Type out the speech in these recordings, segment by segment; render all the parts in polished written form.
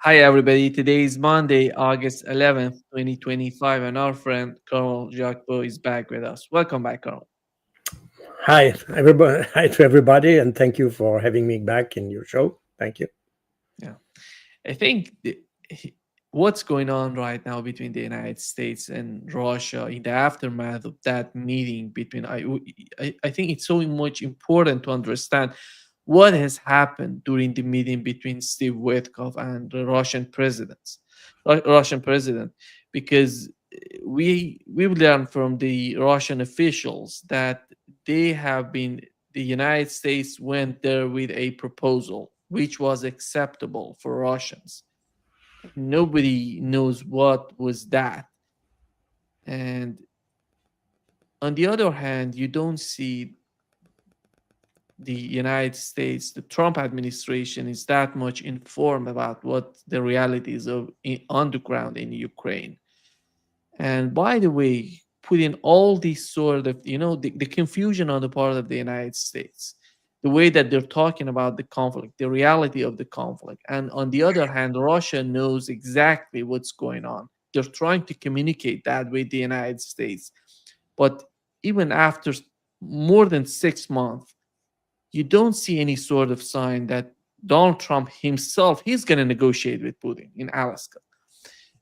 Hi, everybody. Today is Monday, August 11th, 2025, and our friend Colonel Jacques is back with us. Welcome back, Colonel. Hi, everybody. Hi to everybody, and thank you for having me back in your show. Thank you. Yeah, I think what's going on right now between the United States and Russia in the aftermath of that meeting between I think it's so much important to understand what has happened during the meeting between Steve Witkoff and the Russian president, because we learned from the Russian officials that they have been the United States went there with a proposal which was acceptable for Russians. Nobody knows what was that. And on the other hand, you don't see the United States, the Trump administration is that much informed about what the realities of on the ground in Ukraine. And by the way, putting all these sort of, the confusion on the part of the United States, the way that they're talking about the conflict, the reality of the conflict. And on the other hand, Russia knows exactly what's going on. They're trying to communicate that with the United States. But even after more than 6 months, you don't see any sort of sign that Donald Trump himself, he's going to negotiate with Putin in Alaska,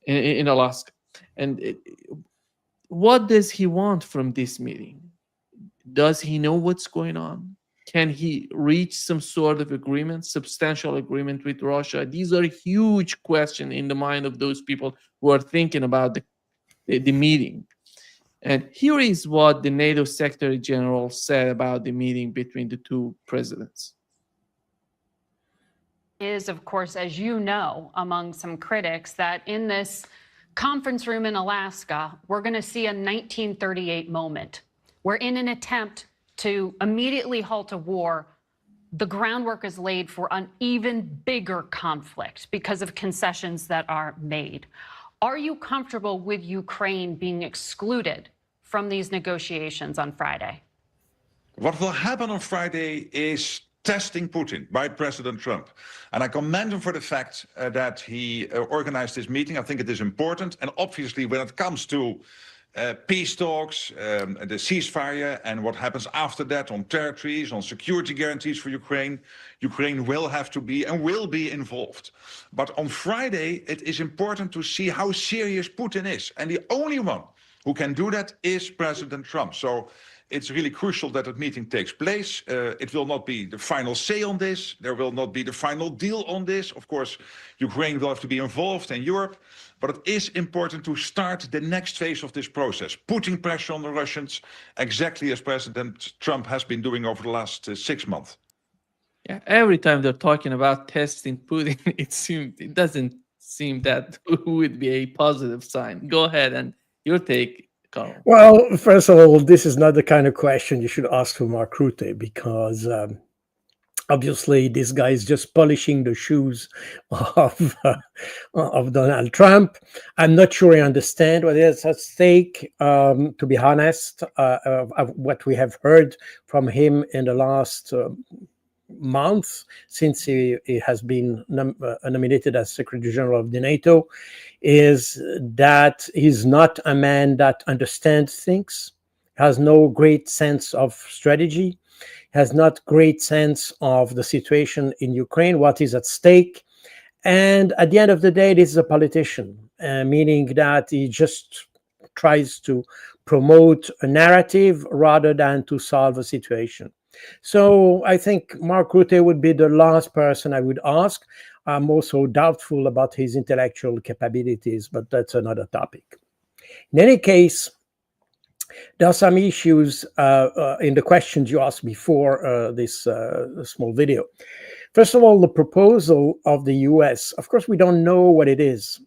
in Alaska. And what does he want from this meeting? Does he know what's going on? Can he reach some sort of agreement, substantial agreement with Russia? These are huge questions in the mind of those people who are thinking about the meeting. And here is what the NATO Secretary General said about the meeting between the two presidents. Is, of course, as you know, among some critics, that in this conference room in Alaska, we're going to see a 1938 moment where, in an attempt to immediately halt a war, the groundwork is laid for an even bigger conflict because of concessions that are made. Are you comfortable with Ukraine being excluded from these negotiations on Friday? What will happen on Friday is testing Putin by President Trump. And I commend him for the fact that he organized this meeting. I think it is important. And obviously, when it comes to peace talks, the ceasefire, and what happens after that on territories, on security guarantees for Ukraine, Ukraine will have to be and will be involved. But on Friday, it is important to see how serious Putin is. And the only one who can do that is President Trump. So it's really crucial that that meeting takes place. It will not be the final say on this. There will not be the final deal on this. Of course, Ukraine will have to be involved in Europe. But it is important to start the next phase of this process, putting pressure on the Russians, exactly as President Trump has been doing over the last 6 months. Yeah, every time they're talking about testing Putin, it doesn't seem that would be a positive sign. Go ahead and your take, Carl. Well, first of all, this is not the kind of question you should ask to Mark Rutte because obviously this guy is just polishing the shoes of Donald Trump. I'm not sure I understand what is at stake. To be honest, of what we have heard from him in the last months since he has been nominated as Secretary General of the NATO is that he's not a man that understands things, has no great sense of strategy, has not great sense of the situation in Ukraine, what is at stake. And at the end of the day, this is a politician, meaning that he just tries to promote a narrative rather than to solve a situation. So I think Mark Rutte would be the last person I would ask. I'm also doubtful about his intellectual capabilities, but that's another topic. In any case, there are some issues in the questions you asked before this small video. First of all, the proposal of the US, of course, we don't know what it is.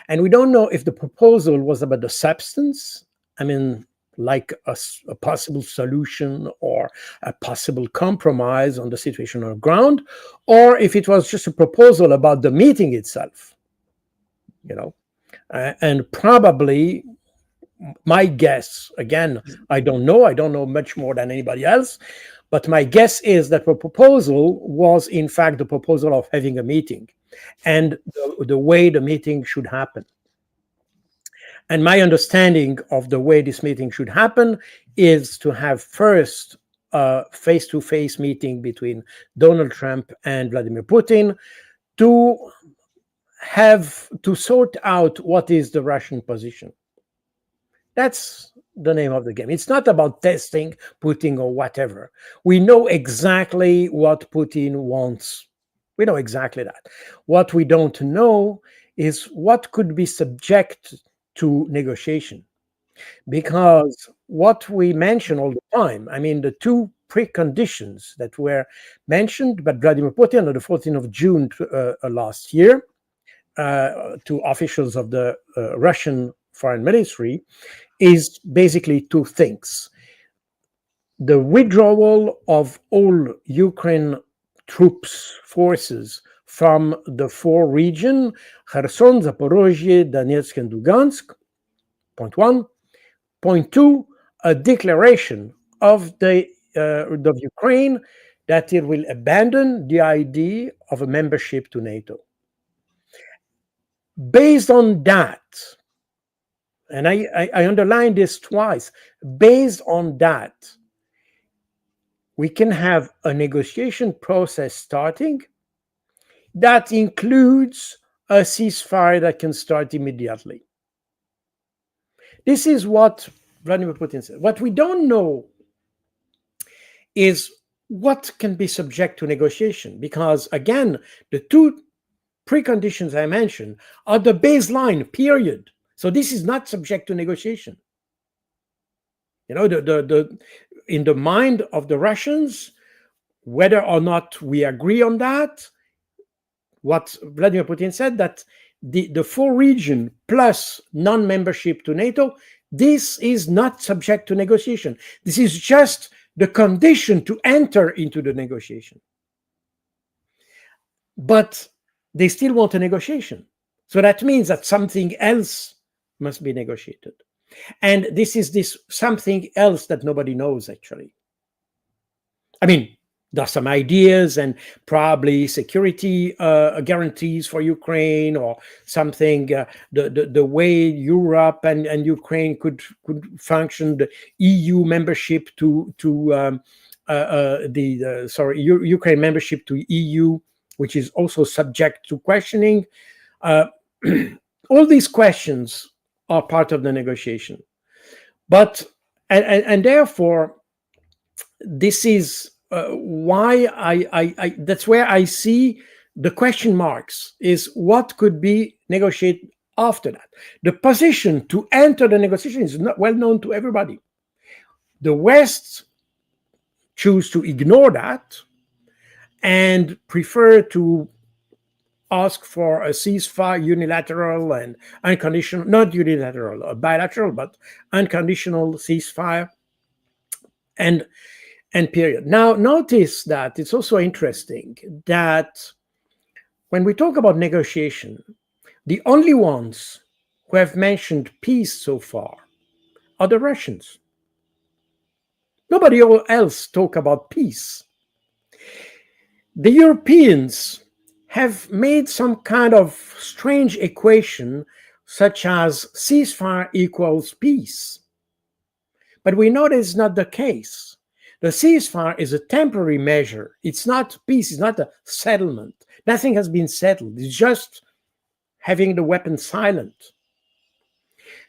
And we don't know if the proposal was about the substance, I mean, like a possible solution or a possible compromise on the situation on the ground, or if it was just a proposal about the meeting itself, and probably my guess, again, I don't know much more than anybody else, But my guess is that the proposal was, in fact, the proposal of having a meeting and the way the meeting should happen. And my understanding of the way this meeting should happen is to have first a face-to-face meeting between Donald Trump and Vladimir Putin to sort out what is the Russian position. That's the name of the game. It's not about testing Putin or whatever. We know exactly what Putin wants. We know exactly that. What we don't know is what could be subject to negotiation. Because what we mention all the time, I mean, the two preconditions that were mentioned by Vladimir Putin on the 14th of June last year to officials of the Russian Foreign Ministry is basically two things. The withdrawal of all Ukraine troops, forces from the four regions, Kherson, Zaporozhye, Donetsk, and Lugansk, point one. Point two, a declaration of Ukraine that it will abandon the idea of a membership to NATO. Based on that, and I underlined this twice, based on that, we can have a negotiation process starting that includes a ceasefire that can start immediately. This is what Vladimir Putin said. What we don't know is what can be subject to negotiation, because again, the two preconditions I mentioned are the baseline, period. So this is not subject to negotiation. You know, in the mind of the Russians, whether or not we agree on that, what Vladimir Putin said, that the four region plus non-membership to NATO, this is not subject to negotiation. This is just the condition to enter into the negotiation. But they still want a negotiation. So that means that something else must be negotiated. And this is this something else that nobody knows, actually. I mean, there are some ideas and probably security guarantees for Ukraine or something, the way Europe and Ukraine could function, the EU membership Ukraine membership to EU, which is also subject to questioning. All these questions are part of the negotiation. But, and therefore, this is why I that's where I see the question marks, is what could be negotiated after that. The position to enter the negotiation is not well known to everybody. The West choose to ignore that and prefer to ask for a ceasefire, unilateral and unconditional, not unilateral, bilateral, but unconditional ceasefire, and period. Now, notice that it's also interesting that when we talk about negotiation, the only ones who have mentioned peace so far are the Russians. Nobody else talk about peace. The Europeans have made some kind of strange equation, such as ceasefire equals peace. But we know that it's not the case. The ceasefire is a temporary measure. It's not peace, it's not a settlement. Nothing has been settled. It's just having the weapons silent.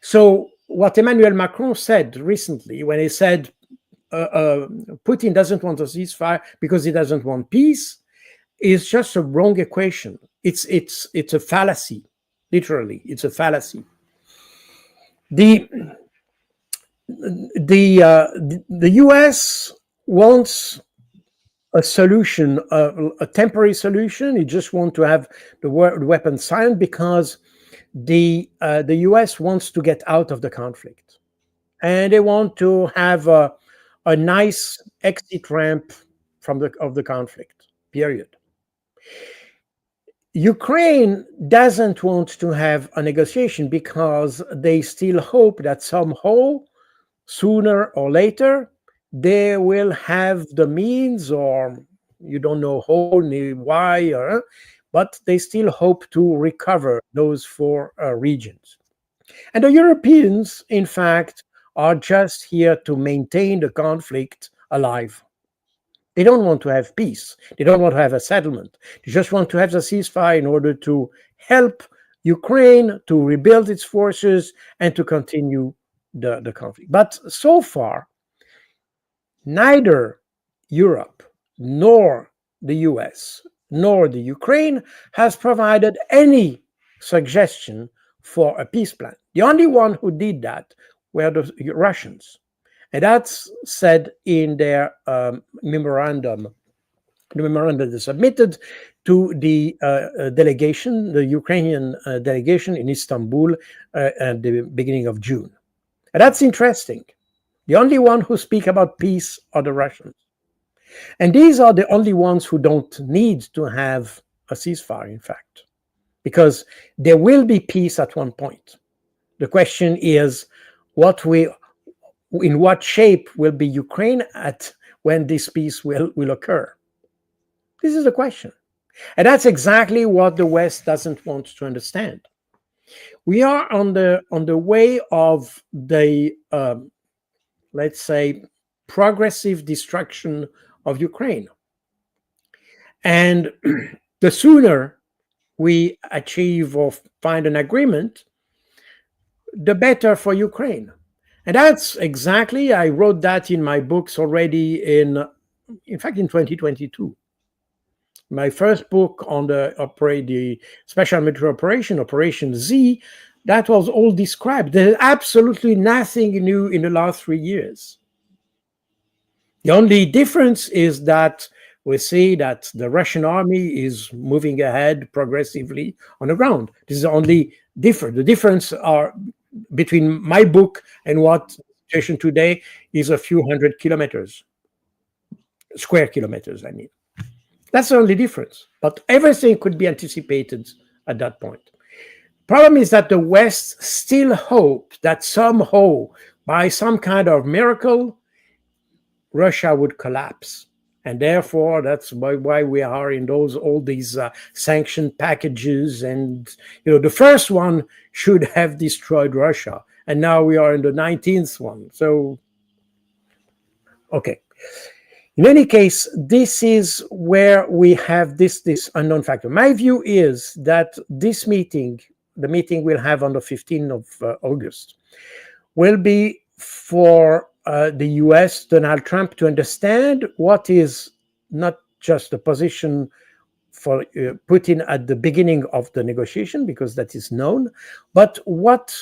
So what Emmanuel Macron said recently, when he said Putin doesn't want a ceasefire because he doesn't want peace, is just a wrong equation. It's a fallacy. Literally, it's a fallacy. The US wants a solution, a temporary solution. It just wants to have the weapon silent because the US wants to get out of the conflict, and they want to have a nice exit ramp of the conflict. Period. Ukraine doesn't want to have a negotiation because they still hope that somehow, sooner or later, they will have the means, or you don't know how ni why, but they still hope to recover those four regions. And the Europeans, in fact, are just here to maintain the conflict alive. They don't want to have peace. They don't want to have a settlement. They just want to have the ceasefire in order to help Ukraine to rebuild its forces and to continue the conflict. But so far, neither Europe nor the US nor the Ukraine has provided any suggestion for a peace plan. The only one who did that were the Russians. And that's said in their memorandum, the memorandum they submitted to the delegation, the Ukrainian delegation in Istanbul at the beginning of June. And that's interesting. The only one who speak about peace are the Russians. And these are the only ones who don't need to have a ceasefire, in fact, because there will be peace at one point. The question is, in what shape will be Ukraine at when this peace will occur? This is the question. And that's exactly what the West doesn't want to understand. We are on the way of the, let's say, progressive destruction of Ukraine. And the sooner we achieve or find an agreement, the better for Ukraine. And that's exactly, I wrote that in my books already in fact, in 2022. My first book on the special military operation, Operation Z, that was all described. There's absolutely nothing new in the last 3 years. The only difference is that we see that the Russian army is moving ahead progressively on the ground. This is the only difference. The difference are between my book and what the situation today is a few hundred kilometers, square kilometers, I mean. That's the only difference. But everything could be anticipated at that point. Problem is that the West still hopes that somehow, by some kind of miracle, Russia would collapse. And therefore, that's why we are in all these sanction packages. And, the first one should have destroyed Russia. And now we are in the 19th one. So, okay. In any case, this is where we have this unknown factor. My view is that this meeting, the meeting we'll have on the 15th of August, will be for the US, Donald Trump, to understand what is not just the position for Putin at the beginning of the negotiation, because that is known, but what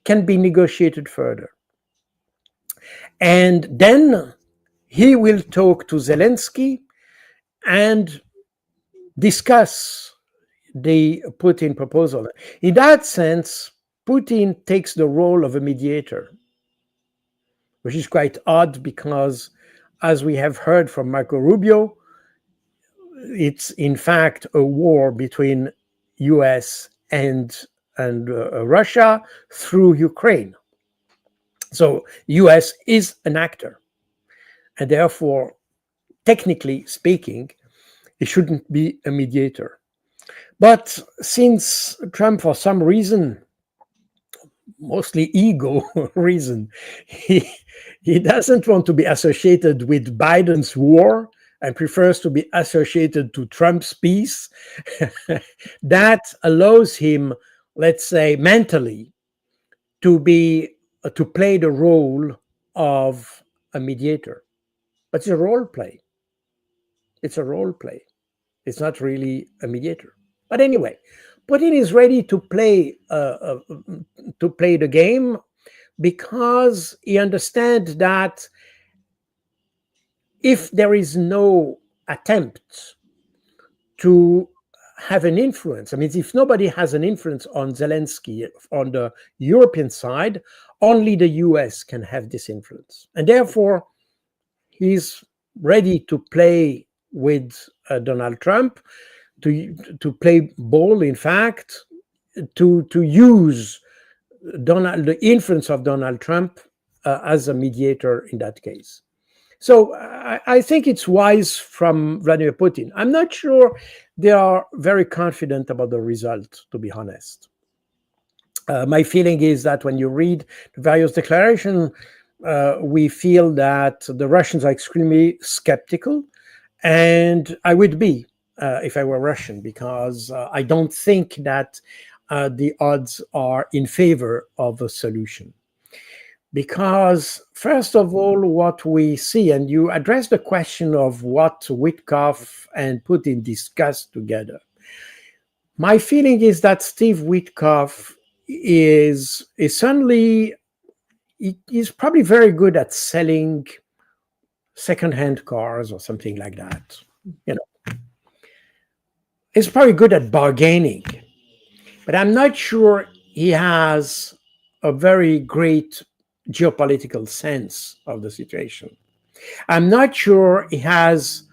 can be negotiated further. And then he will talk to Zelensky and discuss the Putin proposal. In that sense, Putin takes the role of a mediator, which is quite odd because, as we have heard from Marco Rubio, it's in fact a war between US and Russia through Ukraine. So US is an actor, and therefore, technically speaking, it shouldn't be a mediator. But since Trump, for some reason, mostly ego reason, he doesn't want to be associated with Biden's war and prefers to be associated to Trump's peace, that allows him, let's say, mentally, to play the role of a mediator. But it's a role play. It's a role play. It's not really a mediator. But anyway, Putin is ready to play the game because he understands that if there is no attempt to have an influence, I mean, if nobody has an influence on Zelensky on the European side, only the US can have this influence. And therefore, he's ready to play with Donald Trump, to play ball, in fact, to use the influence of Donald Trump as a mediator in that case. So I think it's wise from Vladimir Putin. I'm not sure they are very confident about the result, to be honest. My feeling is that when you read the various declarations, we feel that the Russians are extremely skeptical, and I would be if I were Russian, because I don't think that the odds are in favor of a solution. Because, first of all, what we see, and you address the question of what Witkoff and Putin discussed together. My feeling is that Steve Witkoff is certainly, he's probably very good at selling secondhand cars or something like that. You know, he's probably good at bargaining, but I'm not sure he has a very great geopolitical sense of the situation. I'm not sure he has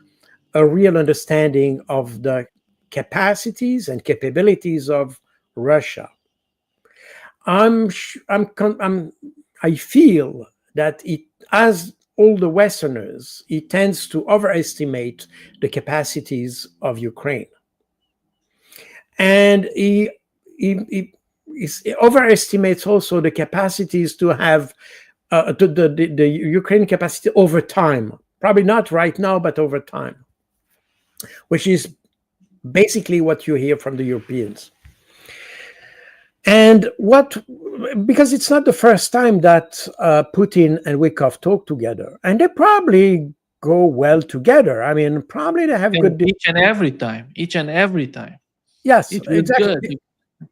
a real understanding of the capacities and capabilities of Russia. I feel that it, as all the Westerners, it tends to overestimate the capacities of Ukraine, and he overestimates also the capacities to have the Ukrainian capacity over time. Probably not right now, but over time, which is basically what you hear from the Europeans. And because it's not the first time that Putin and Witkoff talk together, and they probably go well together. I mean, probably they have good each and every time. Yes, It was exactly. good.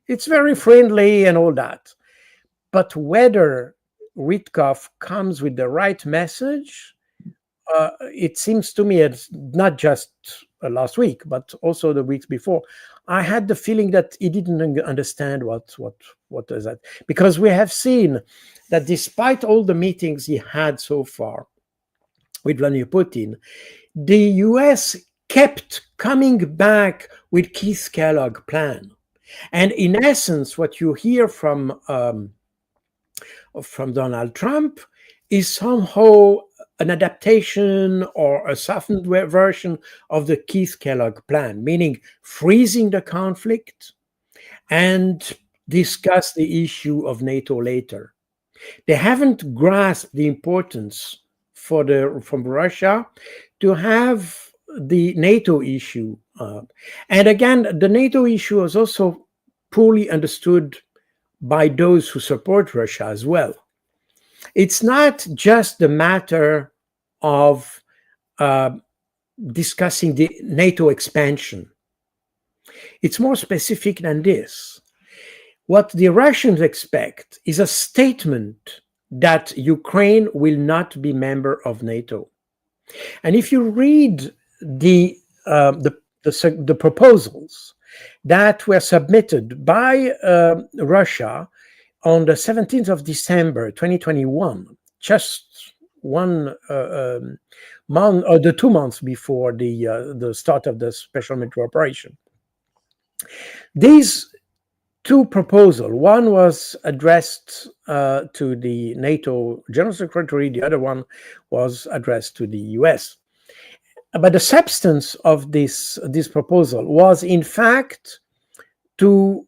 It's very friendly and all that. But whether Witkoff comes with the right message, it seems to me, it's not just last week, but also the weeks before, I had the feeling that he didn't understand what is that. Because we have seen that despite all the meetings he had so far with Vladimir Putin, the US kept coming back with Keith Kellogg plan. And in essence, what you hear from Donald Trump is somehow an adaptation or a softened version of the Keith Kellogg plan, meaning freezing the conflict and discuss the issue of NATO later. They haven't grasped the importance from Russia to have the NATO issue. And again, the NATO issue is also poorly understood by those who support Russia as well. It's not just the matter of discussing the NATO expansion. It's more specific than this. What the Russians expect is a statement that Ukraine will not be member of NATO. And if you read the proposals that were submitted by Russia on the 17th of December 2021, just 1 month or the 2 months before the start of the special military operation, these two proposals, one was addressed to the NATO General Secretary, the other one was addressed to the US. But the substance of this proposal was, in fact, to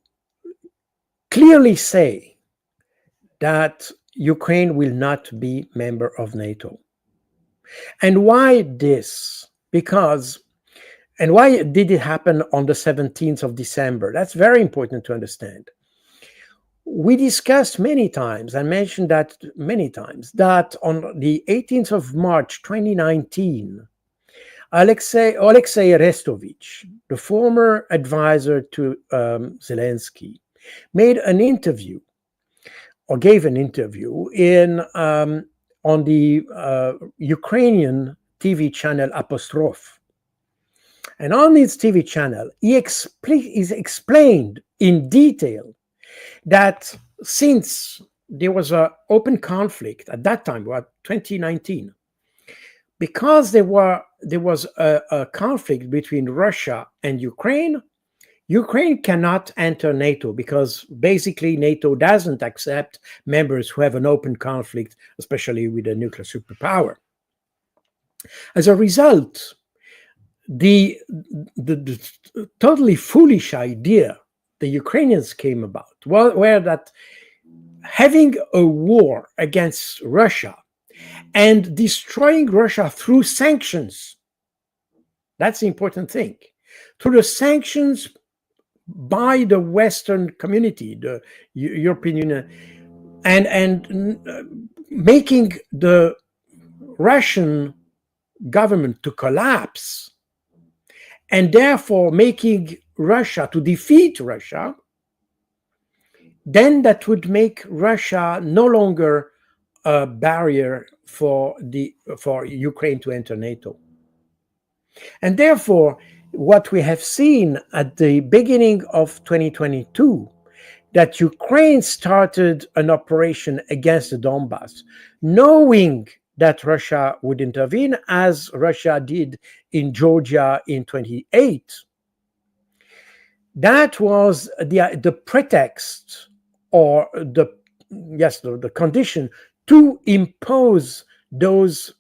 clearly say that Ukraine will not be member of NATO. And why this? And why did it happen on the 17th of December? That's very important to understand. We discussed many times, I mentioned that many times, that on the 18th of March 2019, Alexei Arestovich, the former advisor to Zelensky, made an interview, or gave an interview on the Ukrainian TV channel Apostrophe. And on this TV channel, he explained in detail that since there was an open conflict at that time, about 2019, because there was a conflict between Russia and Ukraine, Ukraine cannot enter NATO because basically NATO doesn't accept members who have an open conflict, especially with a nuclear superpower. As a result, the totally foolish idea the Ukrainians came about were that having a war against Russia and destroying Russia through sanctions, that's the important thing, through the sanctions by the Western community, the European Union, and making the Russian government to collapse, and therefore making Russia to defeat Russia, then that would make Russia no longer a barrier for Ukraine to enter NATO. And therefore, what we have seen at the beginning of 2022, that Ukraine started an operation against the Donbass, knowing that Russia would intervene, as Russia did in Georgia in 28. That was the pretext, or the condition to impose those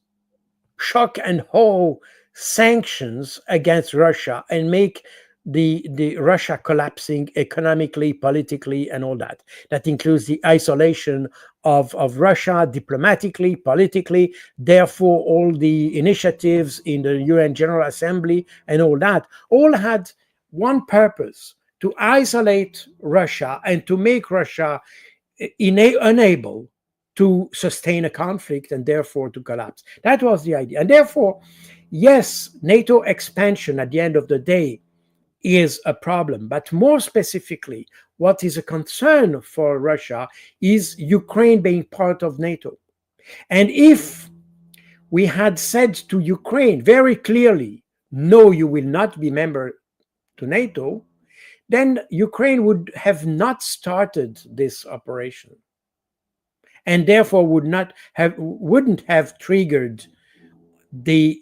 shock and awe sanctions against Russia and make the Russia collapsing economically, politically, and all that. That includes the isolation of Russia diplomatically, politically, therefore all the initiatives in the UN General Assembly and all that, all had one purpose: to isolate Russia and to make Russia unable to sustain a conflict and therefore to collapse. That was the idea. And therefore, yes, NATO expansion at the end of the day is a problem, but more specifically, what is a concern for Russia is Ukraine being part of NATO. And if we had said to Ukraine very clearly, no, you will not be member to NATO, then Ukraine would have not started this operation, and therefore wouldn't have triggered the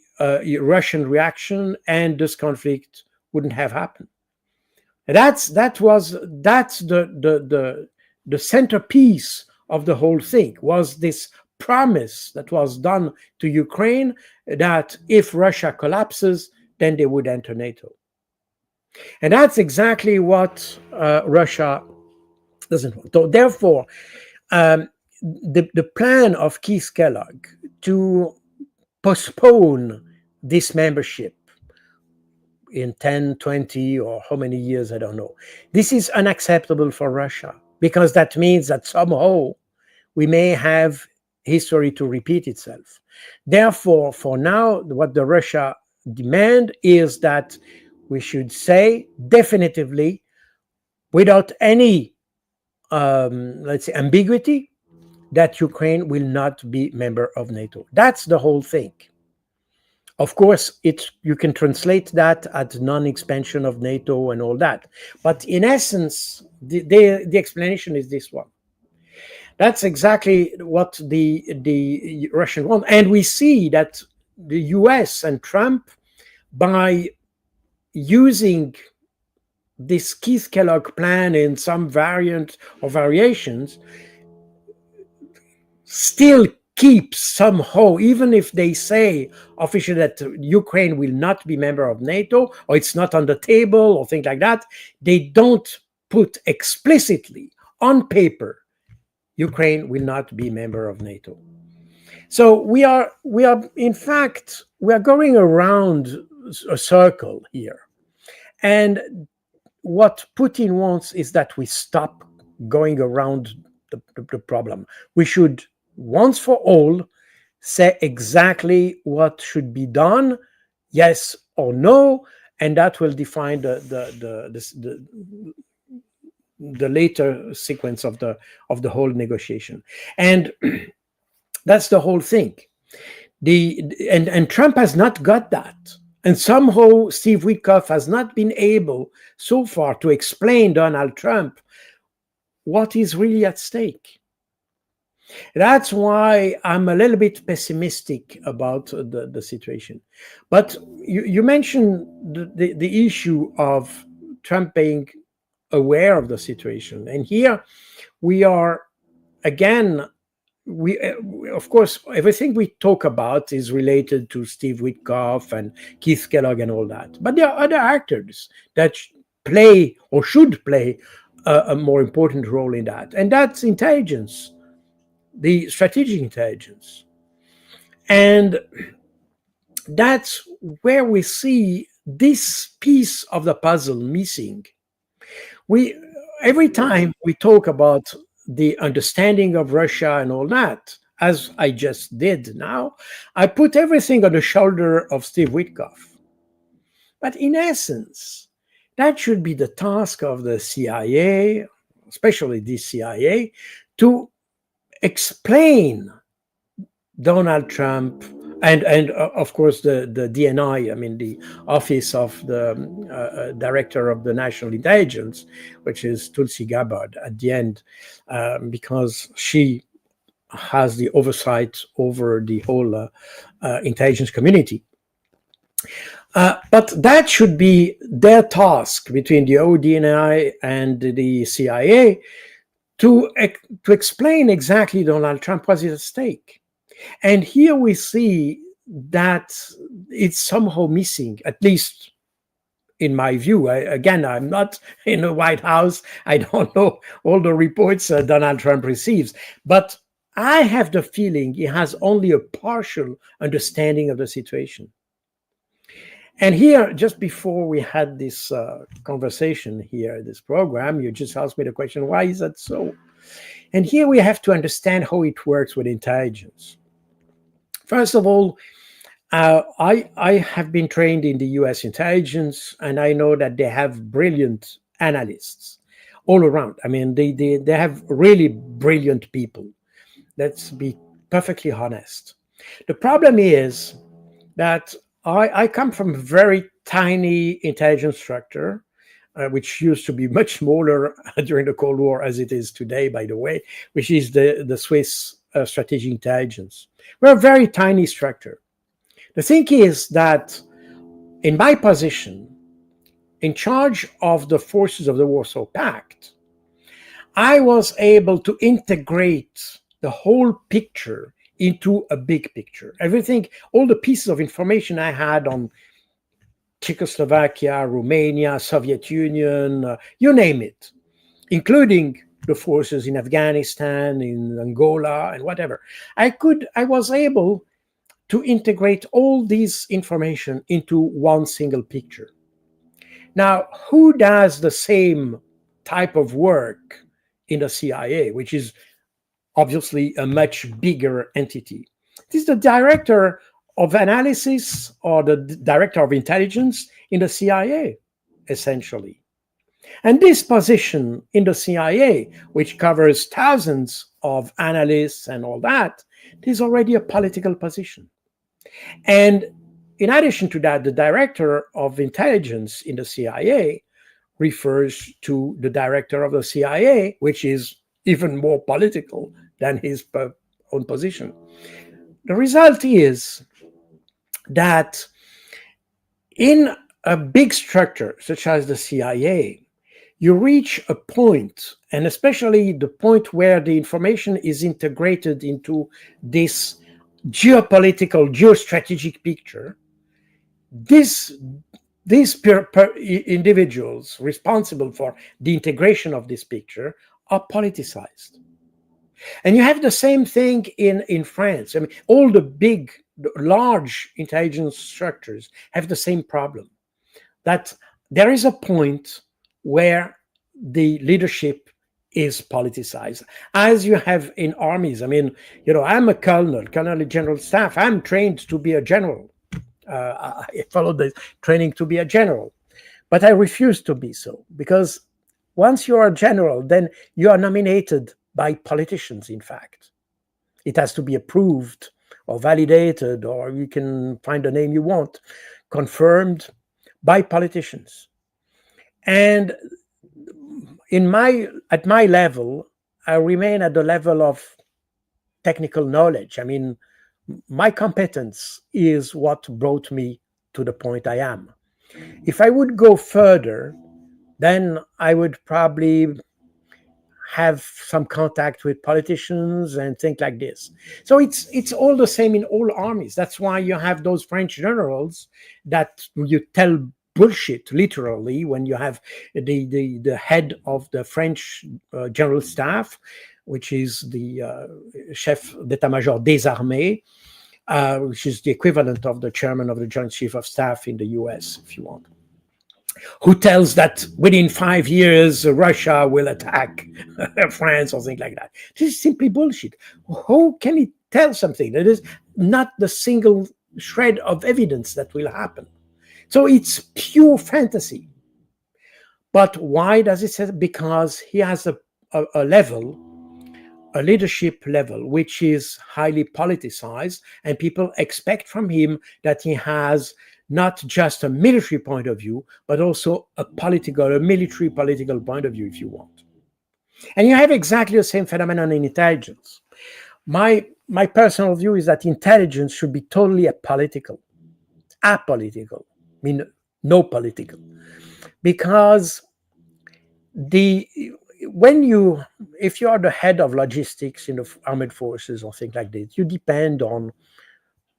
Russian reaction, and this conflict wouldn't have happened. That's the centerpiece of the whole thing, was this promise that was done to Ukraine that if Russia collapses, then they would enter NATO. And that's exactly what Russia doesn't want. So therefore, the plan of Keith Kellogg to postpone this membership in 10, 20, or how many years, I don't know. This is unacceptable for Russia, because that means that somehow we may have history to repeat itself. Therefore, for now, what the Russia demand is that we should say definitively, without any, let's say, ambiguity, that Ukraine will not be member of NATO. That's the whole thing. Of course, you can translate that as non-expansion of NATO and all that. But in essence, the explanation is this one. That's exactly what the Russians want. And we see that the US and Trump, by using this Keith Kellogg plan in some variant or variations, still keeps somehow, even if they say officially that Ukraine will not be member of NATO, or it's not on the table, or things like that, they don't put explicitly on paper Ukraine will not be member of NATO. So we are in fact, we are going around a circle here. And what Putin wants is that we stop going around the problem. We should once for all say exactly what should be done, yes or no, and that will define the later sequence of the whole negotiation. And that's the whole thing. And Trump has not got that. And somehow Steve Witkoff has not been able so far to explain Donald Trump what is really at stake. That's why I'm a little bit pessimistic about the situation. But you mentioned the issue of Trump being aware of the situation. And here we are again of course, everything we talk about is related to Steve Witkoff and Keith Kellogg and all that. But there are other actors that play or should play a more important role in that. And that's intelligence, the strategic intelligence. And that's where we see this piece of the puzzle missing. Every time we talk about the understanding of Russia and all that, as I just did now, I put everything on the shoulder of Steve Witkoff. But in essence, that should be the task of the CIA, especially the CIA, to explain Donald Trump and of course the DNI, I mean the Office of the Director of the National Intelligence, which is Tulsi Gabbard at the end, because she has the oversight over the whole intelligence community. But that should be their task between the ODNI and the CIA to explain exactly Donald Trump what is at stake. And here we see that it's somehow missing, at least in my view. Again, I'm not in the White House. I don't know all the reports Donald Trump receives. But I have the feeling he has only a partial understanding of the situation. And here, just before we had this conversation here, this program, you just asked me the question, why is that so? And here we have to understand how it works with intelligence. First of all, I have been trained in the US intelligence, and I know that they have brilliant analysts all around. I mean, they have really brilliant people. Let's be perfectly honest. The problem is that I come from a very tiny intelligence structure, which used to be much smaller during the Cold War as it is today, by the way, which is the Swiss strategic intelligence. We're a very tiny structure. The thing is that in my position, in charge of the forces of the Warsaw Pact, I was able to integrate the whole picture into a big picture. Everything, all the pieces of information I had on Czechoslovakia, Romania, Soviet Union, you name it, including the forces in Afghanistan, in Angola, and whatever. I was able to integrate all this information into one single picture. Now, who does the same type of work in the CIA, which is obviously a much bigger entity? It is the director of analysis or the director of intelligence in the CIA, essentially. And this position in the CIA, which covers thousands of analysts and all that, is already a political position. And in addition to that, the director of intelligence in the CIA refers to the director of the CIA, which is even more political than his own position. The result is that in a big structure such as the CIA, you reach a point, and especially the point where the information is integrated into this geopolitical, geostrategic picture. These individuals responsible for the integration of this picture are politicized. And you have the same thing in France. I mean, all the large intelligence structures have the same problem, that there is a point where the leadership is politicized, as you have in armies. I mean, I'm a colonel general staff. I'm trained to be a general. I followed the training to be a general, but I refuse to be so, because once you are a general, then you are nominated by politicians, in fact. It has to be approved or validated, or you can find the name you want, confirmed by politicians. And at my level, I remain at the level of technical knowledge. I mean, my competence is what brought me to the point I am. If I would go further, then I would probably have some contact with politicians and things like this. So it's all the same in all armies. That's why you have those French generals that you tell bullshit literally when you have the head of the French general staff, which is the chef d'état-major des armées, which is the equivalent of the chairman of the Joint Chief of Staff in the US, if you want, who tells that within 5 years Russia will attack France or things like that. This is simply bullshit. How can he tell something that is not the single shred of evidence that will happen? So it's pure fantasy. But why does it say? Because he has a level, a leadership level, which is highly politicized, and people expect from him that he has not just a military point of view, but also a military political point of view, if you want. And you have exactly the same phenomenon in intelligence. My personal view is that intelligence should be totally apolitical, I mean, no political, because if you are the head of logistics in the armed forces or things like that, you depend on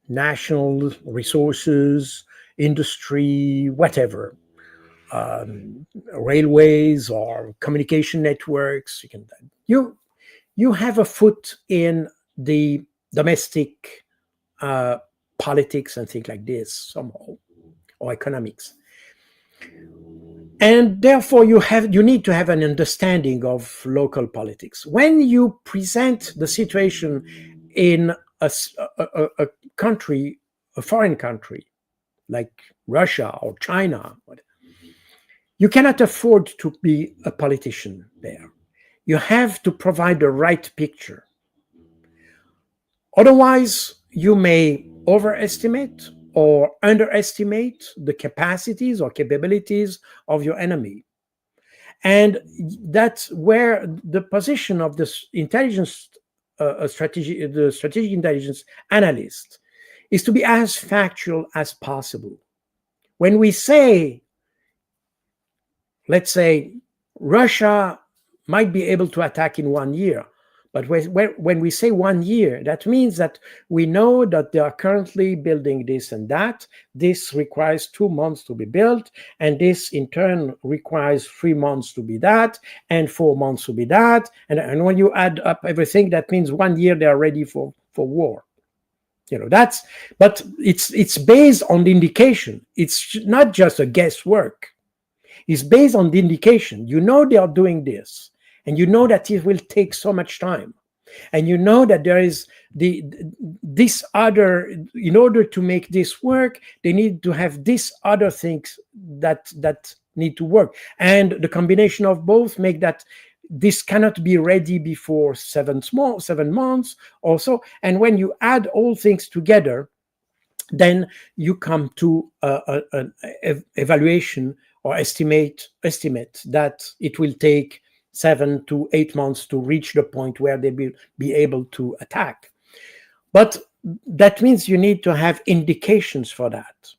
national resources, industry, whatever, railways or communication networks. You have a foot in the domestic politics and things like this somehow, or economics. And therefore you need to have an understanding of local politics. When you present the situation in a country, a foreign country like Russia or China, you cannot afford to be a politician there. You have to provide the right picture. Otherwise, you may overestimate or underestimate the capacities or capabilities of your enemy. And that's where the position of this intelligence the strategic intelligence analyst is to be as factual as possible. When we say, let's say, Russia might be able to attack in 1 year, but when we say 1 year, that means that we know that they are currently building this and that. This requires 2 months to be built, and this in turn requires 3 months to be that, and 4 months to be that. And when you add up everything, that means 1 year they are ready for war. But it's based on the indication. It's not just a guesswork. It's based on the indication. You know they are doing this. And you know that it will take so much time. And you know that there is this other, in order to make this work, they need to have these other things that need to work. And the combination of both make that this cannot be ready before 7 months or so. And when you add all things together, then you come to an evaluation or estimate that it will take 7 to 8 months to reach the point where they will be able to attack. But that means you need to have indications for that.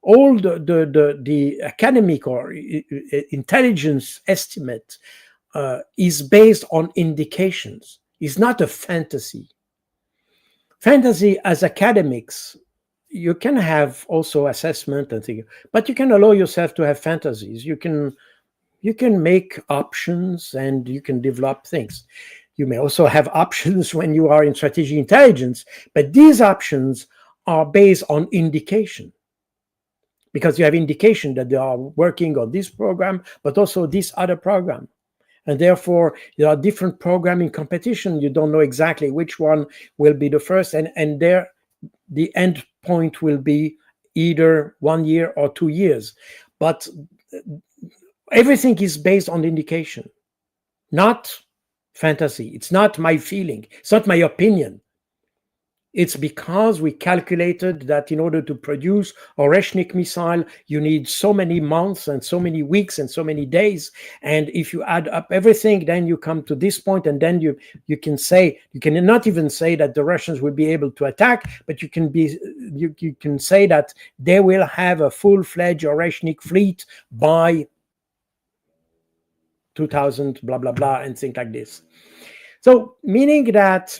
All the academic or intelligence estimate is based on indications. It's not a fantasy. Fantasy as academics, you can have also assessment and things, but you can allow yourself to have fantasies. You can make options and you can develop things. You may also have options when you are in strategic intelligence, but these options are based on indication, because you have indication that they are working on this program, but also this other program. And therefore, there are different programming competition. You don't know exactly which one will be the first, and there the end point will be either 1 year or 2 years. But everything is based on indication, not fantasy. It's not my feeling. It's not my opinion. It's because we calculated that in order to produce a Oreshnik missile, you need so many months and so many weeks and so many days. And if you add up everything, then you come to this point, and then you can not even say that the Russians will be able to attack, but you can say that they will have a full-fledged Oreshnik fleet by 2000, blah, blah, blah, and things like this. So, meaning that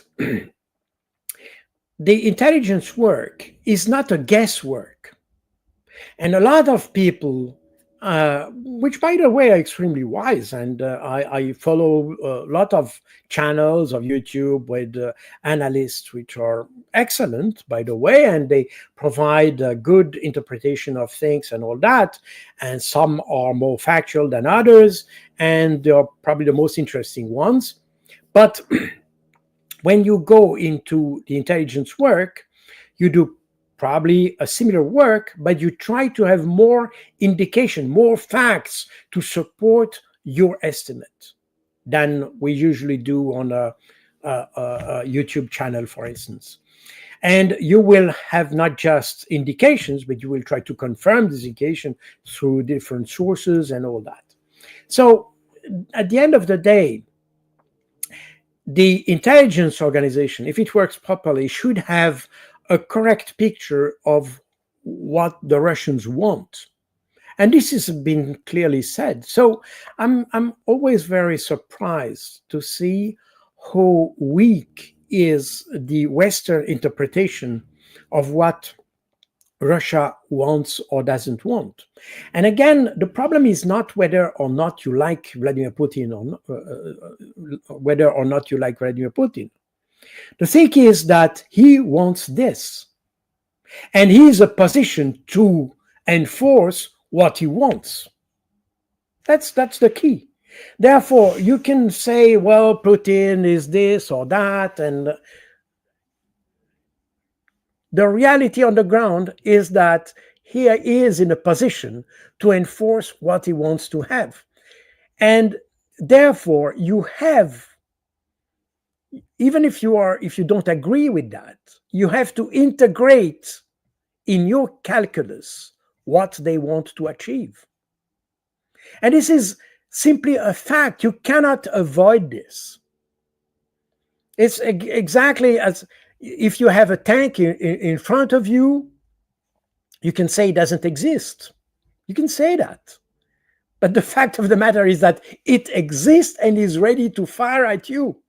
the intelligence work is not a guesswork. And a lot of people, which by the way are extremely wise, and I follow a lot of channels of YouTube with analysts which are excellent, by the way, and they provide a good interpretation of things and all that. And some are more factual than others, and they are probably the most interesting ones. But when you go into the intelligence work, you do probably a similar work, but you try to have more indication, more facts to support your estimate than we usually do on a YouTube channel, for instance. And you will have not just indications, but you will try to confirm this indication through different sources and all that. So at the end of the day, the intelligence organization, if it works properly, should have a correct picture of what the Russians want. And this has been clearly said. So I'm always very surprised to see how weak is the Western interpretation of what Russia wants or doesn't want. And again, the problem is not whether or not you like Vladimir Putin or whether or not you like Vladimir Putin. The thing is that he wants this, and he is in a position to enforce what he wants. That's the key. Therefore, you can say, well, Putin is this or that, and the reality on the ground is that he is in a position to enforce what he wants to have. And therefore, you have, even if you don't agree with that, you have to integrate in your calculus what they want to achieve. And this is simply a fact. You cannot avoid this. It's exactly as if you have a tank in front of you, you can say it doesn't exist. You can say that. But the fact of the matter is that it exists and is ready to fire at you.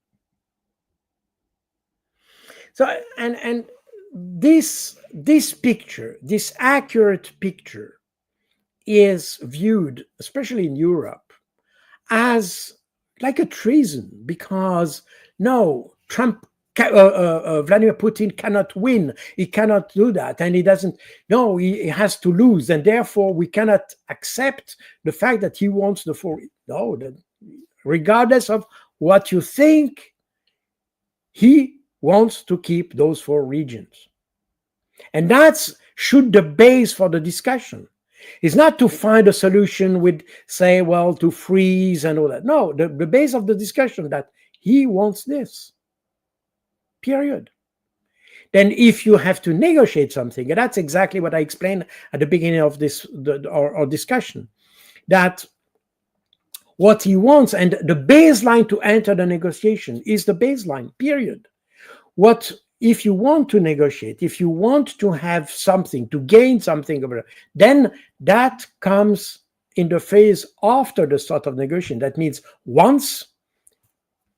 So, and this picture, this accurate picture, is viewed, especially in Europe, as like a treason, because no, Vladimir Putin cannot win. He cannot do that, and he doesn't. No, he has to lose, and therefore we cannot accept the fact that he wants the four. No, regardless of what you think, he wants to keep those four regions, and that's should the base for the discussion. It's not to find a solution with, say, well, to freeze and all that. No, the base of the discussion that he wants this. Period. Then if you have to negotiate something, and that's exactly what I explained at the beginning of this our discussion, that what he wants and the baseline to enter the negotiation is the baseline, period. What if you want to negotiate, if you want to have something, to gain something, then that comes in the phase after the start of negotiation. That means once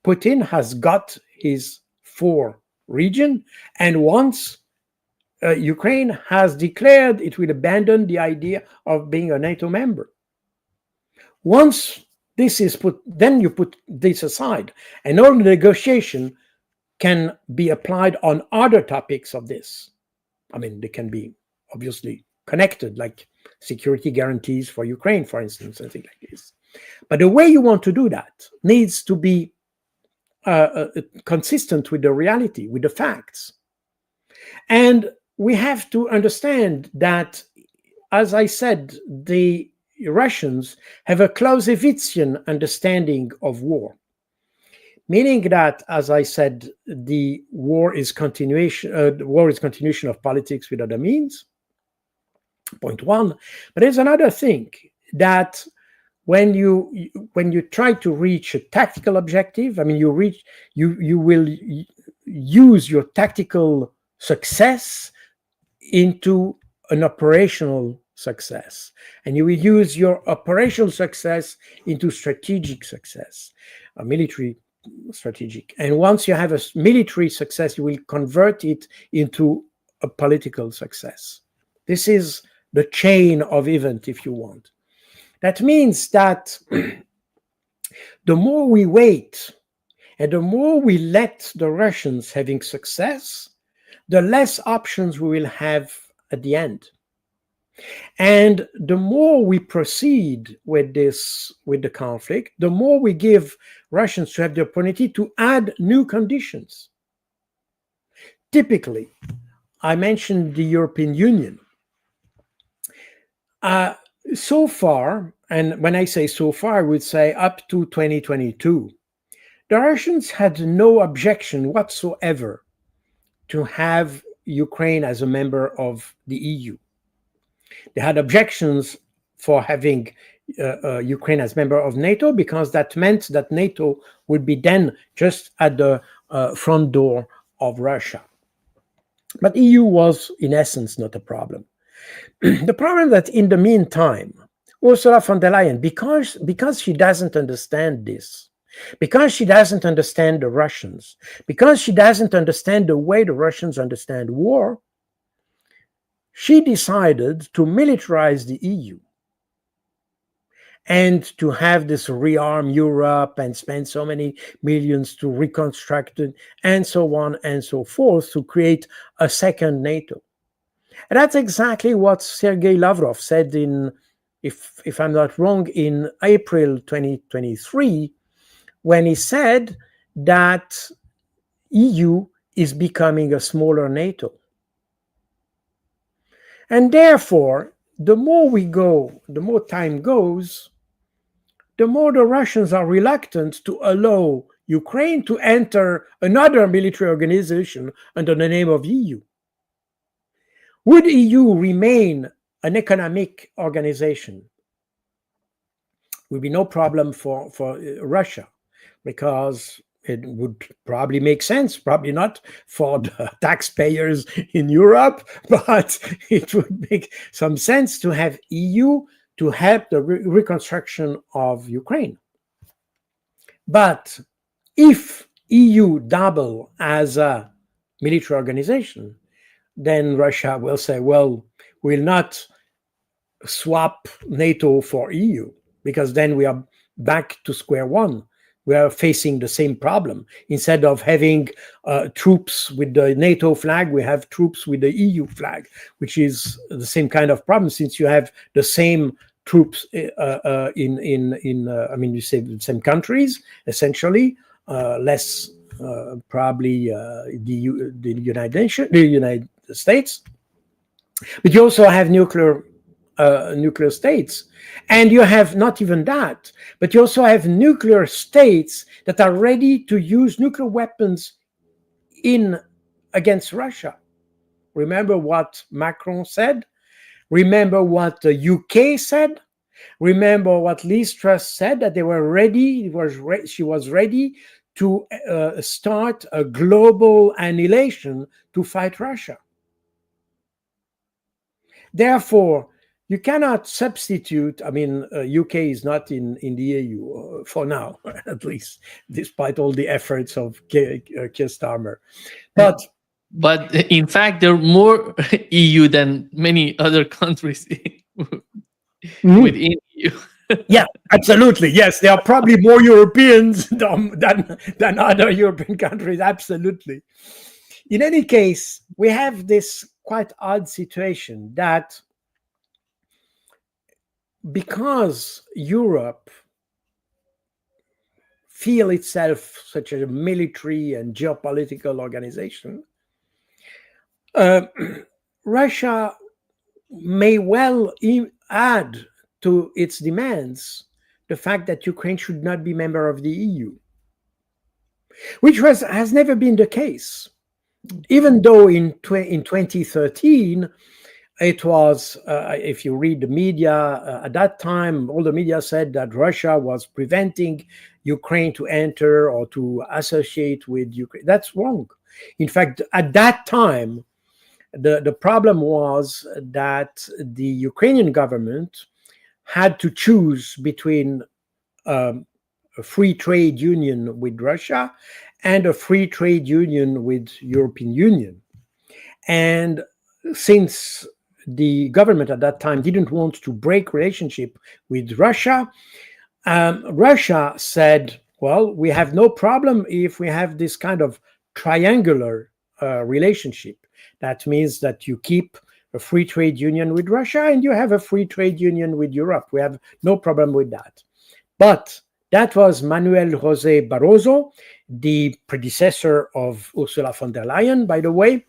Putin has got his four region, and once Ukraine has declared it will abandon the idea of being a NATO member. Once this is put, then you put this aside, and all the negotiation can be applied on other topics of this. I mean, they can be obviously connected, like security guarantees for Ukraine, for instance, and things like this. But the way you want to do that needs to be consistent with the reality, with the facts. And we have to understand that, as I said, the Russians have a Clausewitzian understanding of war. Meaning that, as I said, the war is continuation of politics with other means. Point one. But there's another thing, that when you try to reach a tactical objective, I mean, you will use your tactical success into an operational success, and you will use your operational success into strategic success, a military strategic. And once you have a military success, you will convert it into a political success. This is the chain of event, if you want. That means that the more we wait and the more we let the Russians having success, the less options we will have at the end. And the more we proceed with the conflict, the more we give Russians to have the opportunity to add new conditions. Typically, I mentioned the European Union. So far, and when I say so far, I would say up to 2022, the Russians had no objection whatsoever to have Ukraine as a member of the EU. They had objections for having Ukraine as member of NATO because that meant that NATO would be then just at the front door of Russia. But EU was, in essence, not a problem. The problem that in the meantime, Ursula von der Leyen, because she doesn't understand this, because she doesn't understand the Russians, because she doesn't understand the way the Russians understand war, she decided to militarize the EU and to have this rearm Europe and spend so many millions to reconstruct it and so on and so forth to create a second NATO. And that's exactly what Sergei Lavrov said in, if I'm not wrong, in April 2023, when he said that EU is becoming a smaller NATO. And therefore, the more we go, the more time goes, the more the Russians are reluctant to allow Ukraine to enter another military organization under the name of EU. Would EU remain an economic organization? Would be no problem for Russia, because it would probably make sense, probably not for the taxpayers in Europe, but it would make some sense to have EU to help the reconstruction of Ukraine. But if EU double as a military organization, then Russia will say, well, we'll not swap NATO for EU, because then we are back to square one. We are facing the same problem. Instead of having troops with the NATO flag, we have troops with the EU flag, which is the same kind of problem, since you have the same troops you say the same countries, essentially, less probably the United States, but you also have nuclear states. And you have not even that, but you also have nuclear states that are ready to use nuclear weapons against Russia. Remember what Macron said? Remember what the UK said? Remember what Liz Truss said, that they were ready, she was ready to start a global annihilation to fight Russia. Therefore, you cannot substitute, UK is not in the EU for now, at least, despite all the efforts of Keir Starmer. But in fact, there are more EU than many other countries within EU. Yeah, absolutely. Yes, there are probably more Europeans than other European countries, absolutely. In any case, we have this quite odd situation that because Europe feel itself such a military and geopolitical organization, Russia may well add to its demands the fact that Ukraine should not be member of the EU, which has never been the case. Even though in 2013, it was, if you read the media, at that time, all the media said that Russia was preventing Ukraine to enter or to associate with Ukraine. That's wrong. In fact, at that time, The problem was that the Ukrainian government had to choose between a free trade union with Russia and a free trade union with European Union. And since the government at that time didn't want to break relationship with Russia, Russia said, well, we have no problem if we have this kind of triangular relationship. That means that you keep a free trade union with Russia and you have a free trade union with Europe. We have no problem with that. But that was Manuel José Barroso, the predecessor of Ursula von der Leyen, by the way,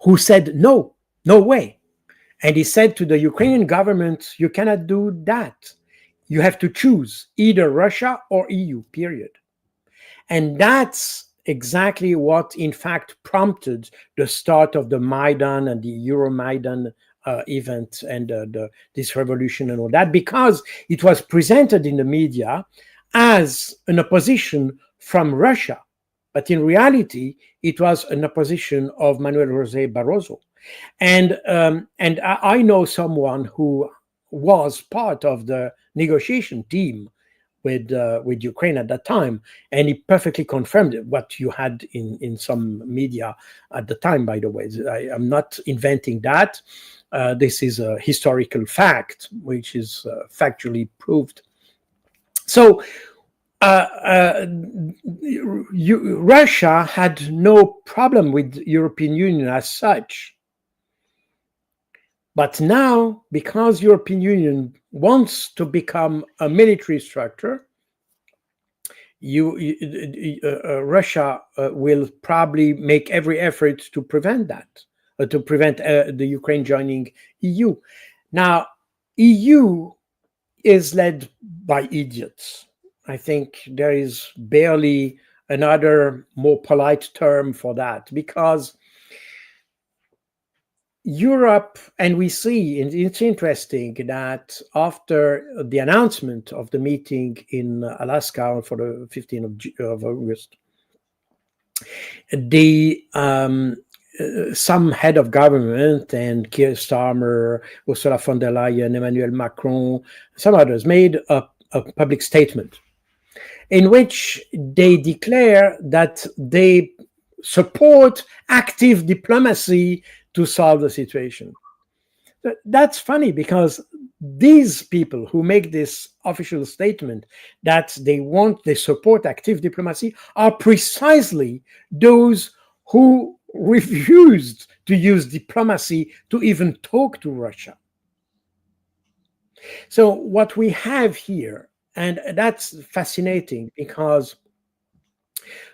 who said, no way. And he said to the Ukrainian government, you cannot do that. You have to choose either Russia or EU, period. And that's exactly what, in fact, prompted the start of the Maidan and the Euromaidan event and this revolution and all that, because it was presented in the media as an opposition from Russia. But in reality, it was an opposition of Manuel José Barroso. And I know someone who was part of the negotiation team with Ukraine at that time, and he perfectly confirmed what you had in some media at the time, by the way. I'm not inventing that. This is a historical fact, which is factually proved. So Russia had no problem with the European Union as such. But now, because European Union wants to become a military structure, Russia will probably make every effort to prevent that, to prevent the Ukraine joining EU. Now, EU is led by idiots. I think there is barely another more polite term for that, because Europe, and we see, it's interesting that after the announcement of the meeting in Alaska for the 15th of August, some head of government and Keir Starmer, Ursula von der Leyen, Emmanuel Macron, some others made a public statement in which they declare that they support active diplomacy to solve the situation. That's funny, because these people who make this official statement that they support active diplomacy are precisely those who refused to use diplomacy to even talk to Russia. So what we have here, and that's fascinating, because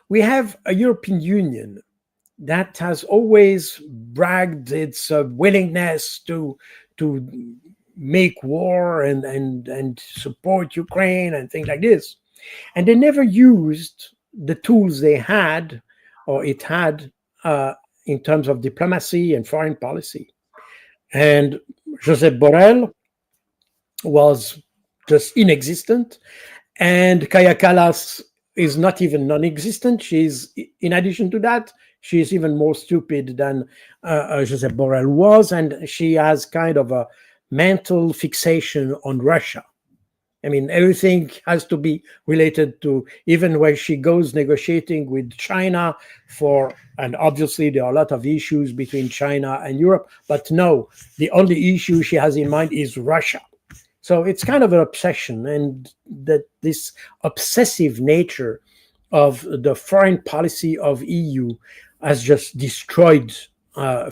we have a European Union that has always bragged its willingness to make war and support Ukraine and things like this. And they never used the tools they had, or it had, in terms of diplomacy and foreign policy. And Josep Borrell was just inexistent, and Kaja Kallas is not even non-existent. She's, in addition to that, she's even more stupid than Josep Borrell was, and she has kind of a mental fixation on Russia. I mean, everything has to be related to, even where she goes negotiating with China and obviously there are a lot of issues between China and Europe, but no, the only issue she has in mind is Russia. So it's kind of an obsession, and that this obsessive nature of the foreign policy of EU has just destroyed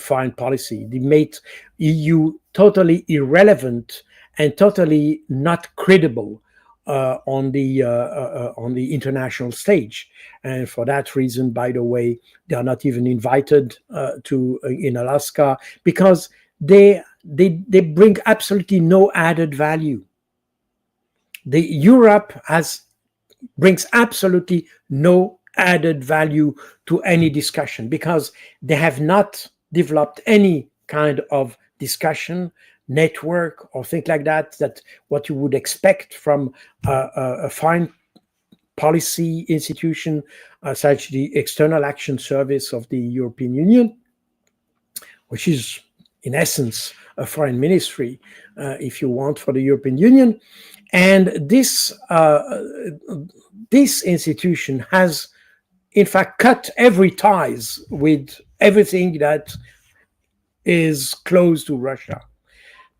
foreign policy. They made EU totally irrelevant and totally not credible on the international stage. And for that reason, by the way, they are not even invited in Alaska, because they bring absolutely no added value. Europe brings absolutely no added value to any discussion, because they have not developed any kind of discussion network or things like that what you would expect from a foreign policy institution such the External Action Service of the European Union. which is in essence a foreign ministry, if you want, for the European Union. And this institution has, in fact, cut every ties with everything that is close to Russia.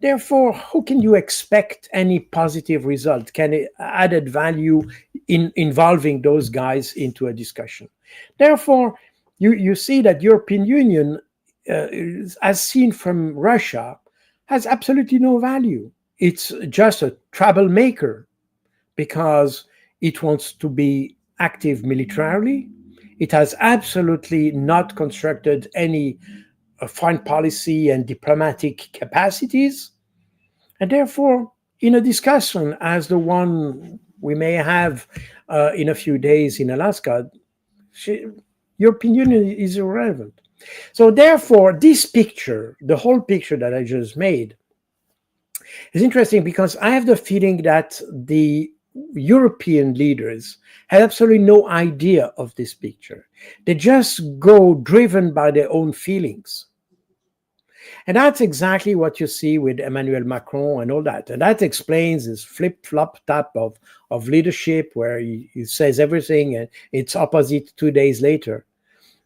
Therefore, how can you expect any positive result? Can it added value in involving those guys into a discussion? Therefore, you see that European Union, as seen from Russia, has absolutely no value. It's just a troublemaker because it wants to be active militarily. It has absolutely not constructed any foreign policy and diplomatic capacities. And therefore, in a discussion as the one we may have in a few days in Alaska, European Union is irrelevant. So therefore, this picture, the whole picture that I just made, is interesting because I have the feeling that the European leaders had absolutely no idea of this picture. They just go driven by their own feelings. And that's exactly what you see with Emmanuel Macron and all that. And that explains this flip-flop type of leadership where he says everything and it's opposite 2 days later.